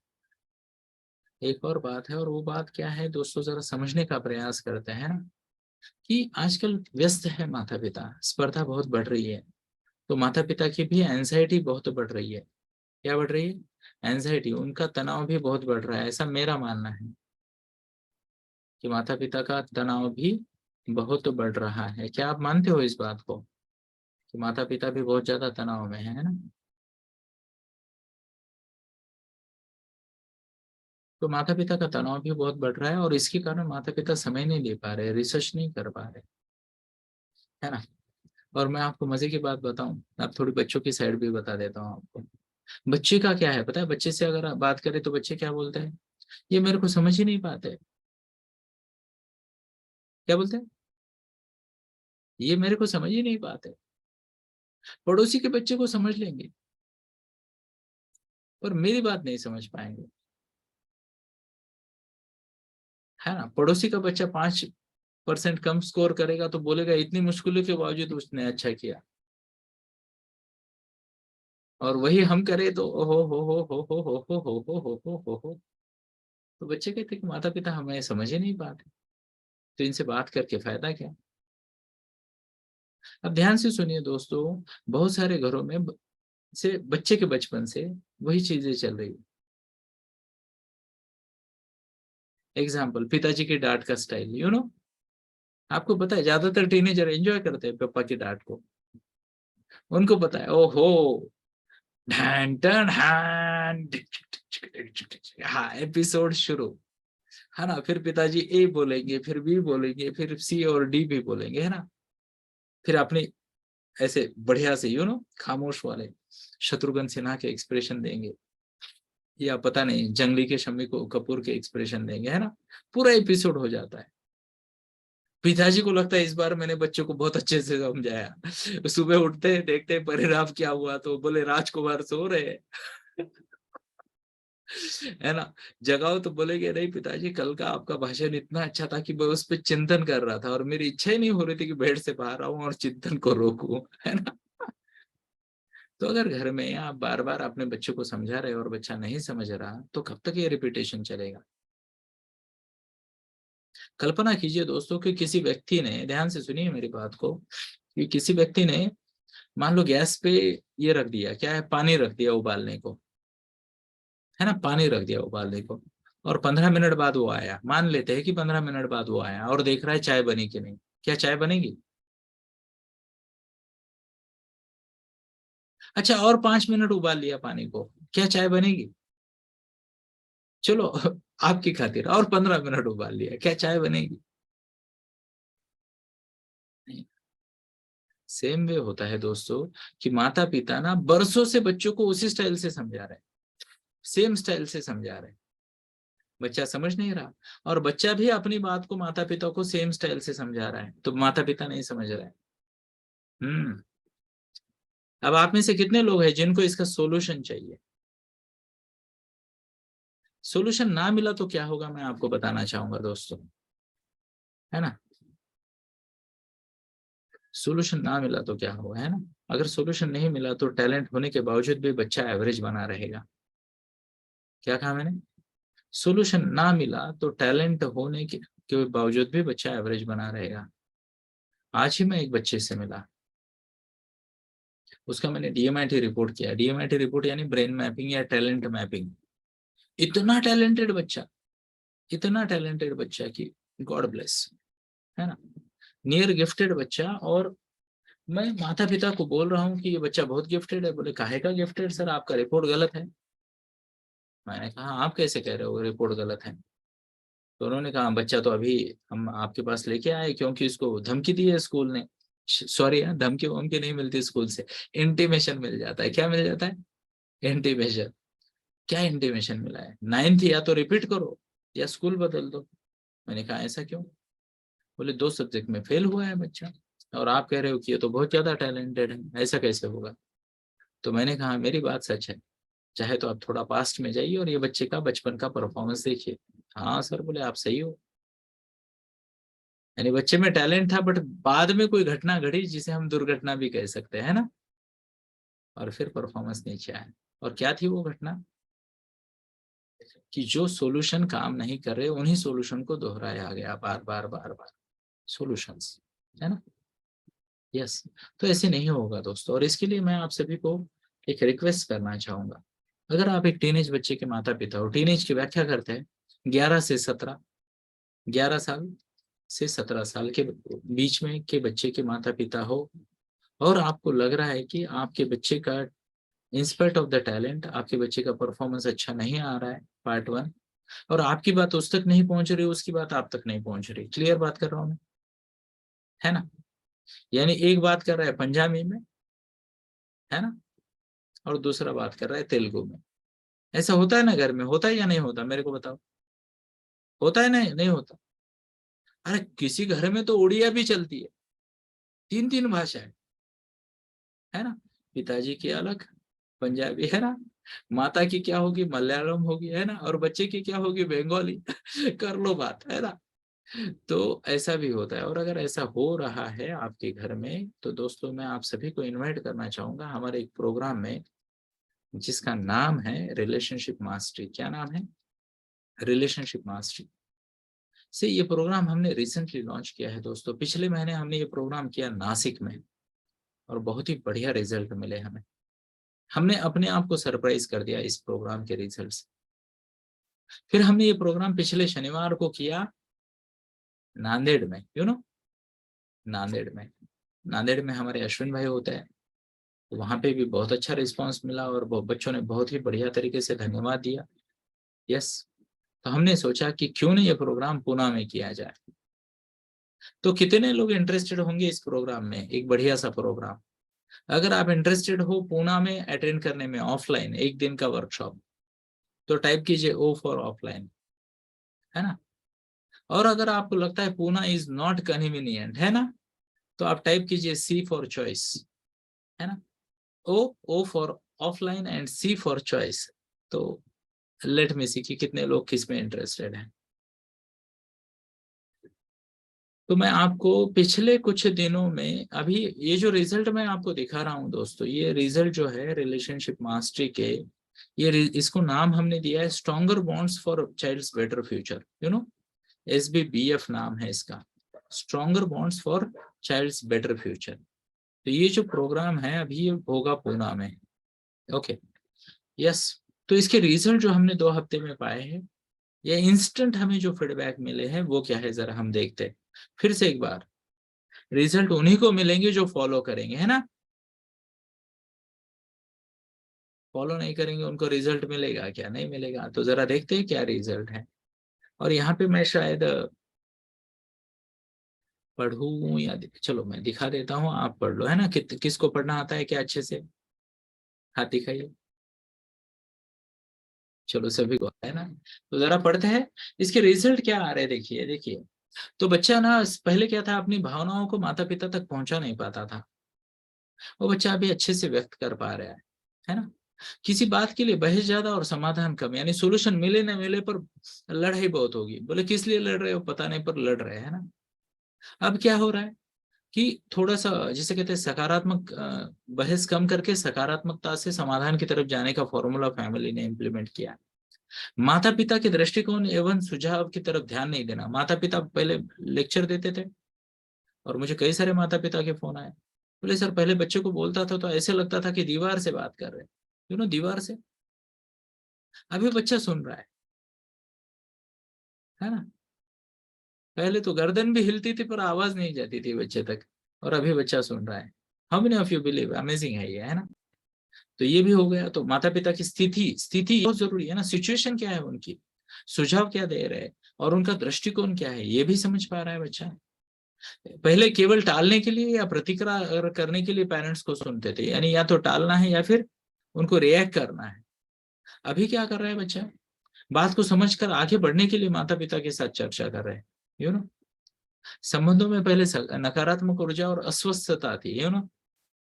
एक और बात है, और वो बात क्या है दोस्तों, जरा समझने का प्रयास करते हैं ना, कि आजकल व्यस्त है माता पिता, स्पर्धा बहुत बढ़ रही है, तो माता पिता की भी एंजाइटी बहुत बढ़ रही है। क्या बढ़ रही है, एंजाइटी, उनका तनाव भी बहुत बढ़ रहा है, ऐसा मेरा मानना है कि माता पिता का तनाव भी बहुत बढ़ रहा है। क्या आप मानते हो इस बात को कि माता पिता भी बहुत ज्यादा तनाव में है ना। तो माता पिता का तनाव भी बहुत बढ़ रहा है, और इसके कारण माता पिता समय नहीं दे पा रहे, रिसर्च नहीं कर पा रहे, है ना। और मैं आपको मजे की बात बताऊं, अब थोड़ी बच्चों की साइड भी बता देता हूँ आपको। बच्चे का क्या है पता है, बच्चे से अगर आप बात करें तो बच्चे क्या बोलते हैं, ये मेरे को समझ ही नहीं पाते। क्या बोलते हैं, ये मेरे को समझ ही नहीं पाते। पड़ोसी के बच्चे को समझ लेंगे पर मेरी बात नहीं समझ पाएंगे, है ना। पड़ोसी का बच्चा 5% कम स्कोर करेगा तो बोलेगा इतनी मुश्किलों के बावजूद उसने अच्छा किया, और वही हम करें तो हो। तो बच्चे कहते कि माता पिता हमें समझ ही नहीं पाते, तो इनसे बात करके फायदा क्या। अब ध्यान से सुनिए दोस्तों, बहुत सारे घरों में से बच्चे के बचपन से वही चीजें चल रही है। एग्जाम्पल, पिताजी की डांट का स्टाइल, आपको पता है ज्यादातर टीनेजर एंजॉय करते हैं पापा की डांट को, उनको पता है ओहो, ढैन टन हैन, हाँ एपिसोड शुरू, है ना। फिर पिताजी ए बोलेंगे, फिर बी बोलेंगे, फिर सी और डी भी बोलेंगे, है ना। फिर अपने ऐसे बढ़िया से खामोश वाले शत्रुघ्न सिन्हा के एक्सप्रेशन देंगे, या पता नहीं जंगली के शम्मी को कपूर के एक्सप्रेशन देंगे, है ना। पूरा एपिसोड हो जाता है। पिताजी को लगता है इस बार मैंने बच्चों को बहुत अच्छे से समझाया, सुबह उठते हैं देखते हैं परिणाम क्या हुआ, तो बोले राजकुमार सो रहे हैं। है ना। जगाओ तो बोलेगे नहीं पिताजी, कल का आपका भाषण इतना अच्छा था कि मैं उस पर चिंतन कर रहा था और मेरी इच्छा ही नहीं हो रही थी कि बेड से बाहर आऊं और चिंतन को रोकूं, है ना। तो अगर घर में आप बार बार अपने बच्चों को समझा रहे हो और बच्चा नहीं समझ रहा, तो कब तक ये रिपीटेशन चलेगा। कल्पना कीजिए दोस्तों कि किसी व्यक्ति ने, ध्यान से सुनिए मेरी बात को, कि किसी व्यक्ति ने मान लो गैस पे ये रख दिया, क्या है, पानी रख दिया उबालने को, है ना, पानी रख दिया उबालने को, और 15 मिनट बाद वो आया, मान लेते हैं कि 15 मिनट बाद वो आया और देख रहा है चाय बनी कि नहीं, क्या चाय बनेगी। अच्छा, और 5 मिनट उबाल लिया पानी को, क्या चाय बनेगी। चलो आपकी खातिर और 15 मिनट उबाल लिया, क्या चाय बनेगी। नहीं। सेम वे होता है दोस्तों, कि माता पिता ना बरसों से बच्चों को उसी स्टाइल से समझा रहे हैं, सेम स्टाइल से समझा रहे हैं, बच्चा समझ नहीं रहा, और बच्चा भी अपनी बात को माता पिता को सेम स्टाइल से समझा रहा है, तो माता पिता नहीं समझ रहे हैं। हम्म। अब आप में से कितने लोग हैं जिनको इसका सोल्यूशन चाहिए। सोल्यूशन ना मिला तो क्या होगा, मैं आपको बताना चाहूंगा दोस्तों, है ना। सोल्यूशन ना मिला तो क्या होगा, है ना। अगर सोल्यूशन नहीं मिला तो टैलेंट होने के बावजूद भी बच्चा एवरेज बना रहेगा। क्या कहा मैंने, सोल्यूशन ना मिला तो टैलेंट होने के बावजूद भी बच्चा एवरेज बना रहेगा। आज ही मैं एक बच्चे से मिला, उसका मैंने डीएमआईटी रिपोर्ट किया, डीएमआईटी रिपोर्ट यानी ब्रेन मैपिंग या टैलेंट मैपिंग। इतना टैलेंटेड बच्चा, इतना टैलेंटेड बच्चा कि गॉड ब्लेस, है ना। नियर गिफ्टेड बच्चा, और मैं माता पिता को बोल रहा हूँ कि ये बच्चा बहुत गिफ्टेड है। बोले काहे का गिफ्टेड सर, आपका रिपोर्ट गलत है। मैंने कहा आप कैसे कह रहे हो रिपोर्ट गलत है? तो उन्होंने कहा बच्चा तो अभी हम आपके पास लेके आए क्योंकि उसको धमकी दी है स्कूल ने। सॉरी यार, धमकी वमकी नहीं मिलती स्कूल से, इंटीमेशन मिल जाता है। क्या मिल जाता है? इंटीमेशन। क्या इंटीमेशन मिला है? 9th या तो रिपीट करो या स्कूल बदल दो। मैंने कहा ऐसा क्यों? बोले 2 सब्जेक्ट में फेल हुआ है बच्चा, और आप कह रहे हो कि ये तो बहुत ज्यादा टैलेंटेड है, ऐसा कैसे होगा? तो मैंने कहा मेरी बात सच है, चाहे तो आप थोड़ा पास्ट में जाइए और ये बच्चे का बचपन का परफॉर्मेंस देखिए। हाँ सर, बोले आप सही हो। यानी बच्चे में टैलेंट था, बट बाद में कोई घटना घटी जिसे हम दुर्घटना भी कह सकते हैं, है ना, और फिर परफॉर्मेंस नीचे आया। और क्या थी वो घटना? कि जो सॉल्यूशन काम नहीं कर रहे उन्हीं सॉल्यूशन को दोहराया गया बार बार बार बार, सॉल्यूशंस, है ना। यस। तो ऐसे नहीं होगा दोस्तों, और इसके लिए मैं आप सभी को एक रिक्वेस्ट करना चाहूंगा। अगर आप एक टीनेज बच्चे के माता पिता हो, टीनेज की व्याख्या करते हैं 11 से 17, 11 साल से 17 साल के बीच में के बच्चे के माता पिता हो, और आपको लग रहा है कि आपके बच्चे का इंस्पाइट ऑफ द टैलेंट आपके बच्चे का परफॉर्मेंस अच्छा नहीं आ रहा है, पार्ट 1, और आपकी बात उस तक नहीं पहुंच रही, उसकी बात आप तक नहीं पहुंच रही, क्लियर बात कर रहा हूं मैं, है ना। यानी एक बात कर रहा है पंजाबी में, है ना, और दूसरा बात कर रहा है तेलुगु में। ऐसा होता है ना घर में, होता है या नहीं होता, मेरे को बताओ। होता है नहीं, नहीं होता? अरे किसी घर में तो उड़िया भी चलती है, 3 3 भाषाएं, है ना। पिताजी की अलग पंजाबी, है ना, माता की क्या होगी, मलयालम होगी, है ना, और बच्चे की क्या होगी, बंगाली। कर लो बात, है ना। तो ऐसा भी होता है, और अगर ऐसा हो रहा है आपके घर में, तो दोस्तों मैं आप सभी को इनवाइट करना चाहूंगा हमारे एक प्रोग्राम में, जिसका नाम है रिलेशनशिप मास्टरी। क्या नाम है? Relationship mastery. से ये प्रोग्राम हमने रिसेंटली लॉन्च किया है दोस्तों। पिछले महीने हमने ये प्रोग्राम किया नासिक में, और बहुत ही बढ़िया रिजल्ट मिले हमें। हमने अपने आप को सरप्राइज कर दिया इस प्रोग्राम के रिजल्ट से। फिर हमने ये प्रोग्राम पिछले शनिवार को किया नांदेड़ में, नांदेड़ में। नांदेड़ में हमारे अश्विन भाई होते हैं, तो वहां पे भी बहुत अच्छा रिस्पांस मिला, और बच्चों ने बहुत ही बढ़िया तरीके से धन्यवाद दिया। यस। तो हमने सोचा कि क्यों नहीं ये प्रोग्राम पुणे में किया जाए। तो कितने लोग इंटरेस्टेड होंगे इस प्रोग्राम में, एक बढ़िया सा प्रोग्राम? अगर आप इंटरेस्टेड हो पुणे में अटेंड करने में, ऑफलाइन 1 दिन का वर्कशॉप, तो टाइप कीजिए ओ फॉर ऑफलाइन, है ना। और अगर आपको लगता है पुणे इज नॉट कन्वीनियंट, है ना, तो आप टाइप कीजिए सी फॉर चॉइस, है ना। O for offline and C for choice. तो लेट मी सी कि कितने लोग किस में इंटरेस्टेड हैं। तो मैं आपको पिछले कुछ दिनों में, अभी ये जो रिजल्ट मैं आपको दिखा रहा हूं दोस्तों, ये रिजल्ट जो है रिलेशनशिप मास्टरी के, इसको नाम हमने दिया है stronger bonds for child's better future, SBBF नाम है इसका, stronger bonds for child's better future. तो ये जो प्रोग्राम है अभी ये होगा पूना में। ओके। यस। तो इसके रिजल्ट जो हमने 2 हफ्ते में पाए हैं, ये इंस्टेंट हमें जो फीडबैक मिले हैं वो क्या है, जरा हम देखते हैं। फिर से एक बार, रिजल्ट उन्हीं को मिलेंगे जो फॉलो करेंगे, है ना। फॉलो नहीं करेंगे उनको रिजल्ट मिलेगा क्या? नहीं मिलेगा। तो जरा देखते हैं क्या रिजल्ट है। और यहाँ पे मैं शायद पढ़ूं या चलो मैं दिखा देता हूँ, आप पढ़ लो, है ना। किसको पढ़ना आता है क्या अच्छे से? हाथ दिखाइए। चलो सभी को आता है ना। तो जरा पढ़ते हैं इसके रिजल्ट क्या आ रहे हैं। देखिए देखिए। तो बच्चा ना पहले क्या था, अपनी भावनाओं को माता पिता तक पहुंचा नहीं पाता था। वो बच्चा अभी अच्छे से व्यक्त कर पा रहा है ना। किसी बात के लिए बहस ज्यादा और समाधान कम, यानी सोल्यूशन मिले न मिले पर लड़ाई बहुत होगी। बोले किस लिए लड़ रहे हो, पता नहीं, पर लड़ रहे हैं ना। अब क्या हो रहा है कि थोड़ा सा जिसे कहते हैं सकारात्मक, बहस कम करके सकारात्मकता से समाधान की तरफ जाने का फॉर्मूला फैमिली ने इम्प्लीमेंट किया। माता पिता के दृष्टिकोण एवं सुझाव की तरफ ध्यान नहीं देना। माता पिता पहले लेक्चर देते थे, और मुझे कई सारे माता पिता के फोन आए, बोले सर पहले बच्चे को बोलता था तो ऐसे लगता था कि दीवार से बात कर रहे हैं, दीवार से। अभी बच्चा सुन रहा है ना। पहले तो गर्दन भी हिलती थी पर आवाज नहीं जाती थी बच्चे तक, और अभी बच्चा सुन रहा है। How many of you believe? Amazing है ये, है ना। तो ये भी हो गया। तो माता पिता की स्थिति बहुत जरूरी है ना, सिचुएशन क्या है उनकी, सुझाव क्या दे रहे हैं, और उनका दृष्टिकोण क्या है, ये भी समझ पा रहा है बच्चा। पहले केवल टालने के लिए या प्रतिक्रिया करने के लिए पेरेंट्स को सुनते थे, यानी या तो टालना है या फिर उनको रिएक्ट करना है। अभी क्या कर रहा है बच्चा, बात को समझकर आगे बढ़ने के लिए माता पिता के साथ चर्चा कर रहे हैं। यू नो, संबंधों में पहले नकारात्मक ऊर्जा और अस्वस्थता थी। You know,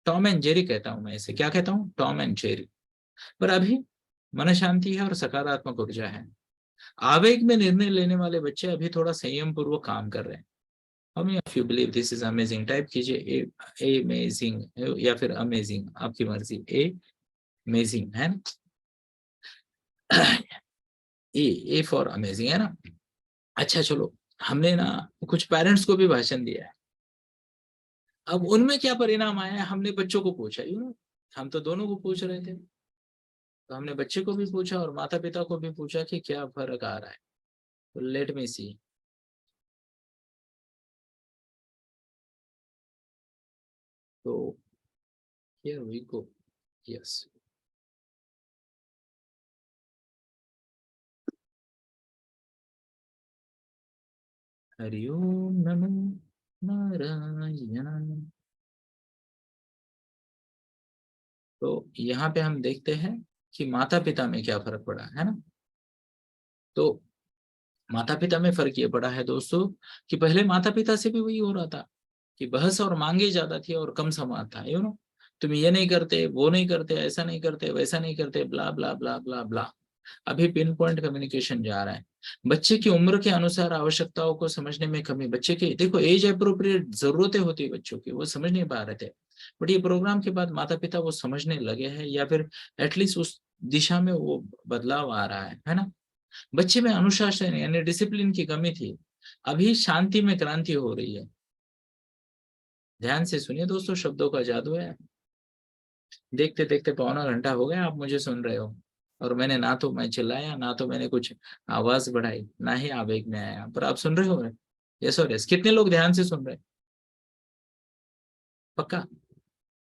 Tom and Jerry कहता हूं मैं इसे, क्या कहता हूँ, टॉम एंड जेरी। पर अभी मन शांति है और सकारात्मक ऊर्जा है। आवेग में निर्णय लेने वाले बच्चे अभी थोड़ा संयम पूर्वक काम कर रहे हैं। How many of you believe this is amazing? Type कीजिए अमेजिंग या फिर अमेजिंग, आपकी मर्जी। अमेजिंग है ना, ए फॉर अमेजिंग, है ना। अच्छा चलो, हमने ना कुछ पेरेंट्स को भी भाषण दिया है। अब उनमें क्या परिणाम आया है, हमने बच्चों को पूछा। यू नो, हम तो दोनों को पूछ रहे थे, तो हमने बच्चे को भी पूछा और माता पिता को भी पूछा कि क्या फर्क आ रहा है। तो लेट मी सी। तो here we go. Yes. Hariom नमो नारायण। तो यहाँ पे हम देखते हैं कि माता पिता में क्या फर्क पड़ा है ना। तो माता पिता में फर्क ये पड़ा है दोस्तों कि पहले माता पिता से भी वही हो रहा था कि बहस और मांगे ज्यादा थी और कम संवाद था। यू नो, तुम ये नहीं करते, वो नहीं करते, ऐसा नहीं करते, वैसा नहीं करते, ब्ला ब्ला ब्ला ब्ला ब्ला। अभी पिन पॉइंट कम्युनिकेशन जा रहा है। बच्चे की उम्र के अनुसार आवश्यकताओं को समझने में कमी, बच्चे की देखो एज अप्रोप्रिएट जरूरतें होती है बच्चों की, वो समझ नहीं पा रहे थे। बट ये प्रोग्राम के बाद माता पिता वो समझने लगे हैं, या फिर एटलीस्ट उस दिशा में वो बदलाव आ रहा है ना। बच्चे में अनुशासन यानी डिसिप्लिन की कमी थी, अभी शांति में क्रांति हो रही है। ध्यान से सुनिए दोस्तों, शब्दों का जादू है। देखते देखते पौना घंटा हो गया, आप मुझे सुन रहे हो, और मैंने ना तो मैं चिल्लाया, ना तो मैंने कुछ आवाज बढ़ाई, ना ही आवेग में आया, पर आप सुन रहे हो। यस और यस, कितने लोग ध्यान से सुन रहे हैं? पक्का?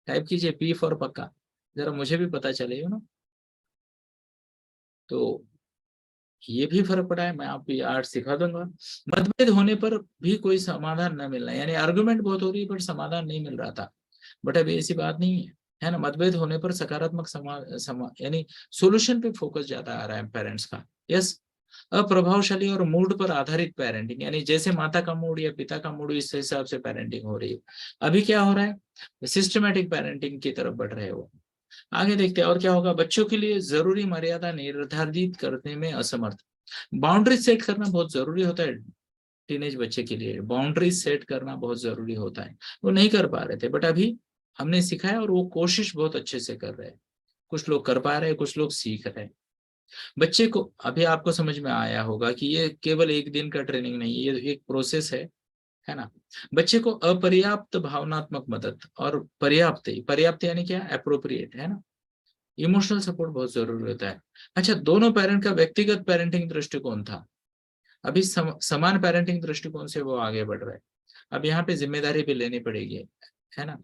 टाइप कीजिए पी फॉर पक्का, जरा मुझे भी पता चले ना। तो ये भी फर्क पड़ा है, मैं आपको आर्ट सिखा दूंगा। मतभेद होने पर भी कोई समाधान न मिलना, यानी आर्गुमेंट बहुत हो रही है पर समाधान नहीं मिल रहा था। बट अभी ऐसी बात नहीं है ना। मतभेद होने पर सकारात्मक यानी सोल्यूशन पे फोकस ज्यादा आ रहा है पेरेंट्स का। यस। अप्रभावशाली और मूड पर आधारित पेरेंटिंग, यानी जैसे माता का मूड या पिता का मूड, इस हिसाब से पेरेंटिंग हो रही है। अभी क्या हो रहा है, सिस्टमेटिक पेरेंटिंग की तरफ बढ़ रहे हो। आगे देखते हैं और क्या होगा। बच्चों के लिए जरूरी मर्यादा निर्धारित करने में असमर्थ, बाउंड्री सेट करना बहुत जरूरी होता है। टीनेज बच्चे के लिए बाउंड्री सेट करना बहुत जरूरी होता है, वो नहीं कर पा रहे थे, बट अभी हमने सिखाया और वो कोशिश बहुत अच्छे से कर रहे हैं। कुछ लोग कर पा रहे हैं, कुछ लोग सीख रहे हैं। बच्चे को अभी आपको समझ में आया होगा कि ये केवल एक दिन का ट्रेनिंग नहीं, ये एक प्रोसेस है ना। बच्चे को अपर्याप्त भावनात्मक मदद और पर्याप्त, पर्याप्त यानी क्या, अप्रोप्रिएट, है ना, इमोशनल सपोर्ट बहुत जरूरी होता है। अच्छा, दोनों पेरेंट का व्यक्तिगत पेरेंटिंग दृष्टिकोण था, अभी समान पेरेंटिंग दृष्टिकोण से वो आगे बढ़ रहे हैं। अब यहाँ पे जिम्मेदारी भी लेनी पड़ेगी, है ना,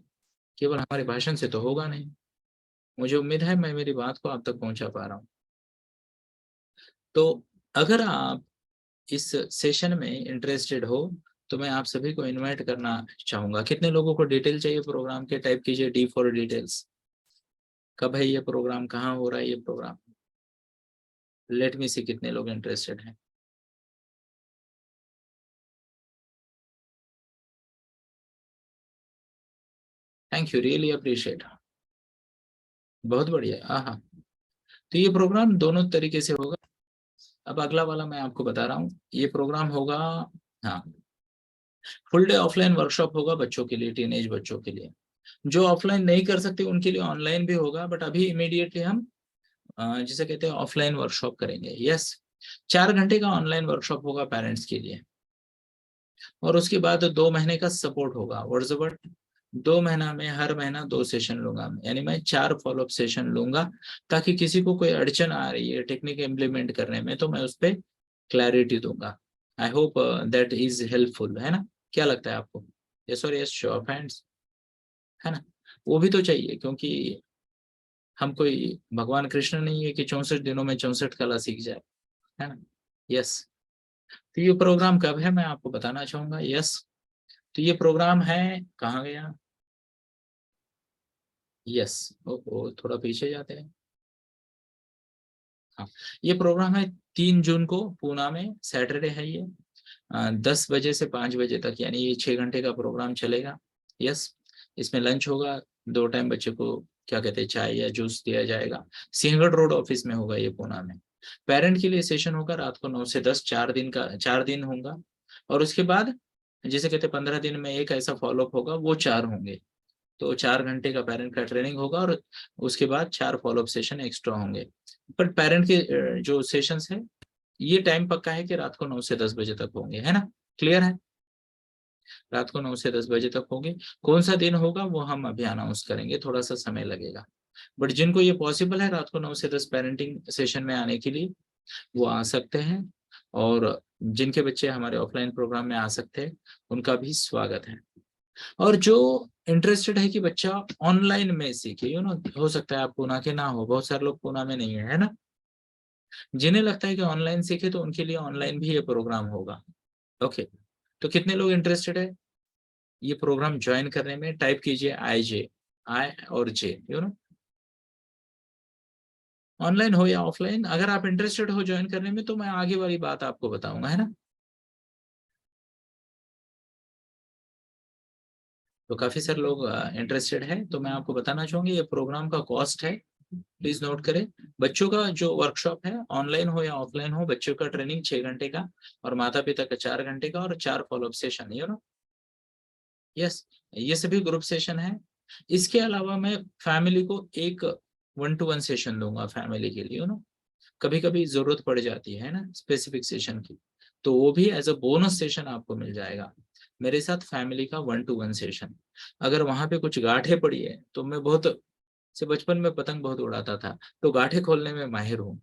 केवल हमारे भाषण से तो होगा नहीं। मुझे उम्मीद है मैं मेरी बात को आप तक पहुंचा पा रहा हूँ। तो अगर आप इस सेशन में इंटरेस्टेड हो तो मैं आप सभी को इनवाइट करना चाहूंगा। कितने लोगों को डिटेल चाहिए प्रोग्राम के? टाइप कीजिए डी फॉर डिटेल्स। कब है ये प्रोग्राम, कहाँ हो रहा है ये प्रोग्राम? लेट मी सी कितने लोग इंटरेस्टेड हैं। Thank you, really appreciate. बहुत बढ़िया, हाँ हाँ। तो ये प्रोग्राम दोनों तरीके से होगा। अब अगला वाला मैं आपको बता रहा हूँ, ये प्रोग्राम होगा, हाँ, फुल डे ऑफलाइन वर्कशॉप होगा बच्चों के लिए, टीनेज बच्चों के लिए। जो ऑफलाइन नहीं कर सकते उनके लिए ऑनलाइन भी होगा, बट अभी इमीडिएटली हम जिसे कहते हैं ऑफलाइन वर्कशॉप करेंगे। यस, 4 घंटे का ऑनलाइन वर्कशॉप होगा पेरेंट्स के लिए, और उसके बाद 2 महीने का सपोर्ट होगा। What's the word? 2 महीना में हर महीना 2 सेशन लूंगा, यानी मैं 4 फॉलोअप सेशन लूंगा, ताकि किसी को कोई अड़चन आ रही है टेक्निक इम्प्लीमेंट करने में तो मैं उस पर क्लैरिटी दूंगा। I hope that is helpful, है ना। क्या लगता है आपको? यस और यस, शो ऑफ हैंड्स, है ना। वो भी तो चाहिए, क्योंकि हम कोई भगवान कृष्ण नहीं है कि 64 दिनों में 64 कला सीख जाए, है ना। यस। तो ये प्रोग्राम कब है मैं आपको बताना चाहूंगा। यस, तो ये प्रोग्राम है, कहाँ गया। यस, ओ थोड़ा पीछे जाते हैं। हाँ, ये प्रोग्राम है 3 जून को पूना में, सैटरडे है ये। 10 बजे से 5 बजे तक, यानी ये 6 घंटे का प्रोग्राम चलेगा। यस, इसमें लंच होगा, 2 टाइम बच्चे को क्या कहते हैं चाय या जूस दिया जाएगा। सिंहगढ़ रोड ऑफिस में होगा ये पूना में। पेरेंट के लिए सेशन होगा रात को 9 से 10, 4 दिन का, 4 दिन होगा। और उसके बाद जिसे कहते हैं 15 दिन में एक ऐसा फॉलोअप होगा, वो 4 होंगे। तो 4 घंटे का पेरेंट का ट्रेनिंग होगा और उसके बाद 4 फॉलोअप सेशन एक्स्ट्रा होंगे। बट पेरेंट के जो सेशंस है, ये टाइम पक्का है कि रात को 9 से 10 बजे तक होंगे, है ना। क्लियर है, रात को 9 से 10 बजे तक होंगे। कौन सा दिन होगा वो हम अभी अनाउंस करेंगे, थोड़ा सा समय लगेगा। बट जिनको ये पॉसिबल है रात को 9 से 10 पेरेंटिंग सेशन में आने के लिए, वो आ सकते हैं। और जिनके बच्चे हमारे ऑफलाइन प्रोग्राम में आ सकते हैं, उनका भी स्वागत है। और जो इंटरेस्टेड है कि बच्चा ऑनलाइन में सीखे, हो सकता है आप पुणे के ना हो, बहुत सारे लोग पुणे में नहीं है ना। जिन्हें लगता है कि ऑनलाइन सीखे, तो उनके लिए ऑनलाइन भी ये प्रोग्राम होगा। ओके, तो कितने लोग इंटरेस्टेड है ये प्रोग्राम ज्वाइन करने में? टाइप कीजिए IJ, I और J, ऑनलाइन हो या ऑफलाइन। अगर आप इंटरेस्टेड हो ज्वाइन करने में, तो मैं आगे वाली बात आपको बताऊंगा, है ना। तो काफी सारे लोग इंटरेस्टेड है, तो मैं आपको बताना चाहूंगी ये प्रोग्राम का कॉस्ट है, प्लीज नोट करें। बच्चों का जो वर्कशॉप है, ऑनलाइन हो या ऑफलाइन हो, बच्चों का ट्रेनिंग 6 घंटे का, और माता पिता का 4 घंटे का, और 4 फॉलोअप सेशन, यस, ये सभी ग्रुप सेशन है। इसके अलावा मैं फैमिली को एक 1-to-1 सेशन दूंगा फैमिली के लिए, कभी कभी जरूरत पड़ जाती है ना स्पेसिफिक सेशन की, तो वो भी एज अ बोनस सेशन आपको मिल जाएगा मेरे साथ, फैमिली का 1-to-1 सेशन। अगर वहां पे कुछ गांठें पड़ी है, तो मैं बहुत से बचपन में पतंग बहुत उड़ाता था, तो गांठें खोलने में माहिर हूँ।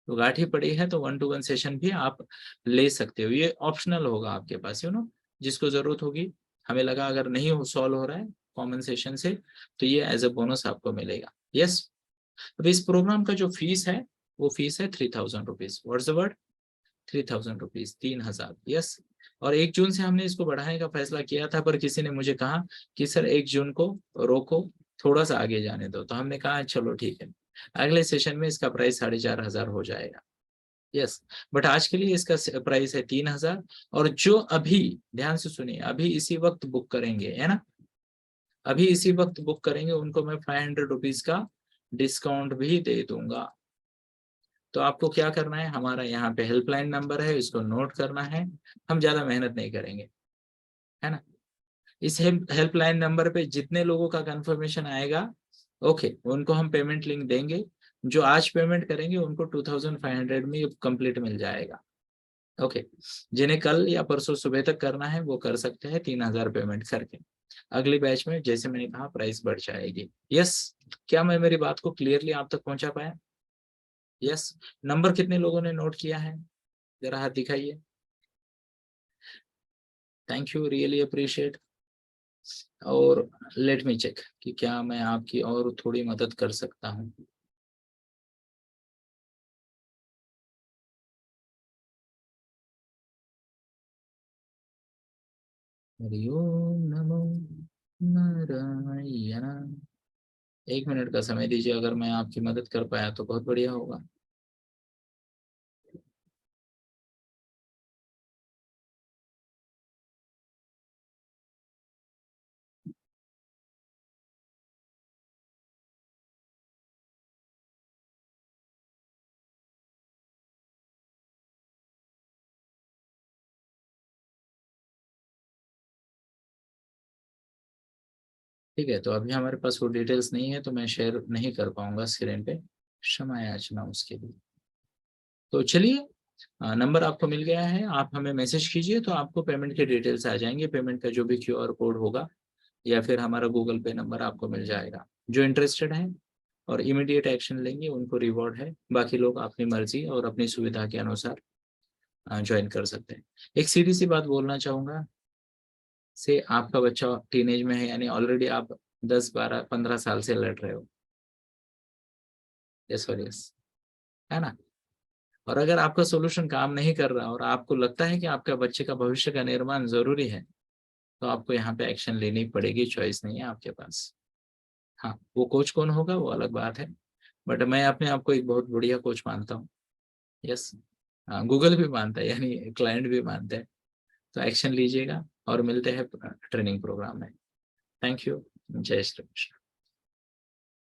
तो गांठें पड़ी है तो 1-to-1 सेशन भी आप ले सकते हो, ये ऑप्शनल होगा आपके पास, जिसको जरूरत होगी। हमें लगा अगर नहीं हो सॉल्व हो रहा है कॉमन सेशन से, तो ये एज अ बोनस आपको मिलेगा। यस, अब इस प्रोग्राम का जो फीस है, वो फीस है 3000 rupees. What's the word? 3000 rupees, 3,000। Yes, और 1 जून से हमने इसको बढ़ाने का फैसला किया था, पर किसी ने मुझे कहा कि सर 1 जून को रोको, थोड़ा सा आगे जाने दो, तो हमने कहा चलो ठीक है, अगले सेशन में इसका प्राइस 4,500 हो जाएगा। यस, बट आज के लिए इसका प्राइस है 3,000। और जो अभी, ध्यान से सुनिए, अभी इसी वक्त बुक करेंगे, है ना, अभी इसी वक्त बुक करेंगे, उनको मैं 500 रुपीज का डिस्काउंट भी दे दूंगा। तो आपको क्या करना है, हमारा यहाँ पे हेल्पलाइन नंबर है, इसको नोट करना है। हम ज्यादा मेहनत नहीं करेंगे, है ना। इस हेल्पलाइन नंबर पे जितने लोगों का कंफर्मेशन आएगा, ओके, उनको हम पेमेंट लिंक देंगे। जो आज पेमेंट करेंगे उनको 2500 में ये कंप्लीट मिल जाएगा। ओके, जिन्हें कल या परसों सुबह तक करना है, वो कर सकते हैं 3,000 पेमेंट करके। अगली बैच में जैसे मैंने कहा प्राइस बढ़ जाएगी। यस, क्या मैं मेरी बात को क्लियरली आप तक पहुंचा पाया? यस, नंबर कितने लोगों ने नोट किया है, जरा हाथ दिखाइए। Thank you, really appreciate. और लेट मी चेक कि क्या मैं आपकी और थोड़ी मदद कर सकता हूँ। हरि ओम नमो नारायण। 1 मिनट का समय दीजिए, अगर मैं आपकी मदद कर पाया तो बहुत बढ़िया होगा। ठीक है, तो अभी हमारे पास वो डिटेल्स नहीं है, तो मैं शेयर नहीं कर पाऊंगा स्क्रीन पे, क्षमा याचना उसके लिए। तो चलिए, नंबर आपको मिल गया है, आप हमें मैसेज कीजिए, तो आपको पेमेंट के डिटेल्स आ जाएंगे, पेमेंट का जो भी QR कोड होगा, या फिर हमारा गूगल पे नंबर आपको मिल जाएगा। जो इंटरेस्टेड है और इमीडिएट एक्शन लेंगे, उनको रिवॉर्ड है, बाकी लोग अपनी मर्जी और अपनी सुविधा के अनुसार ज्वाइन कर सकते हैं। एक सीधी सी बात बोलना चाहूंगा, से आपका बच्चा टीनेज में है, यानी ऑलरेडी आप 10, 12, 15 साल से लड़ रहे हो। यस और यस, है ना? और अगर आपका सॉल्यूशन काम नहीं कर रहा और आपको लगता है कि आपका बच्चे का भविष्य का निर्माण ज़रूरी है, तो आपको यहाँ पे एक्शन लेनी पड़ेगी, चॉइस नहीं है आपके पास। हाँ, वो कोच कौन होगा वो अलग बात है, बट मैं अपने आप को एक बहुत बढ़िया कोच मानता हूँ। यस, हाँ, गूगल भी मानता है, यानी क्लाइंट भी मानते हैं। तो एक्शन लीजिएगा और मिलते हैं ट्रेनिंग प्रोग्राम में। Thank you. जय श्री कृष्ण।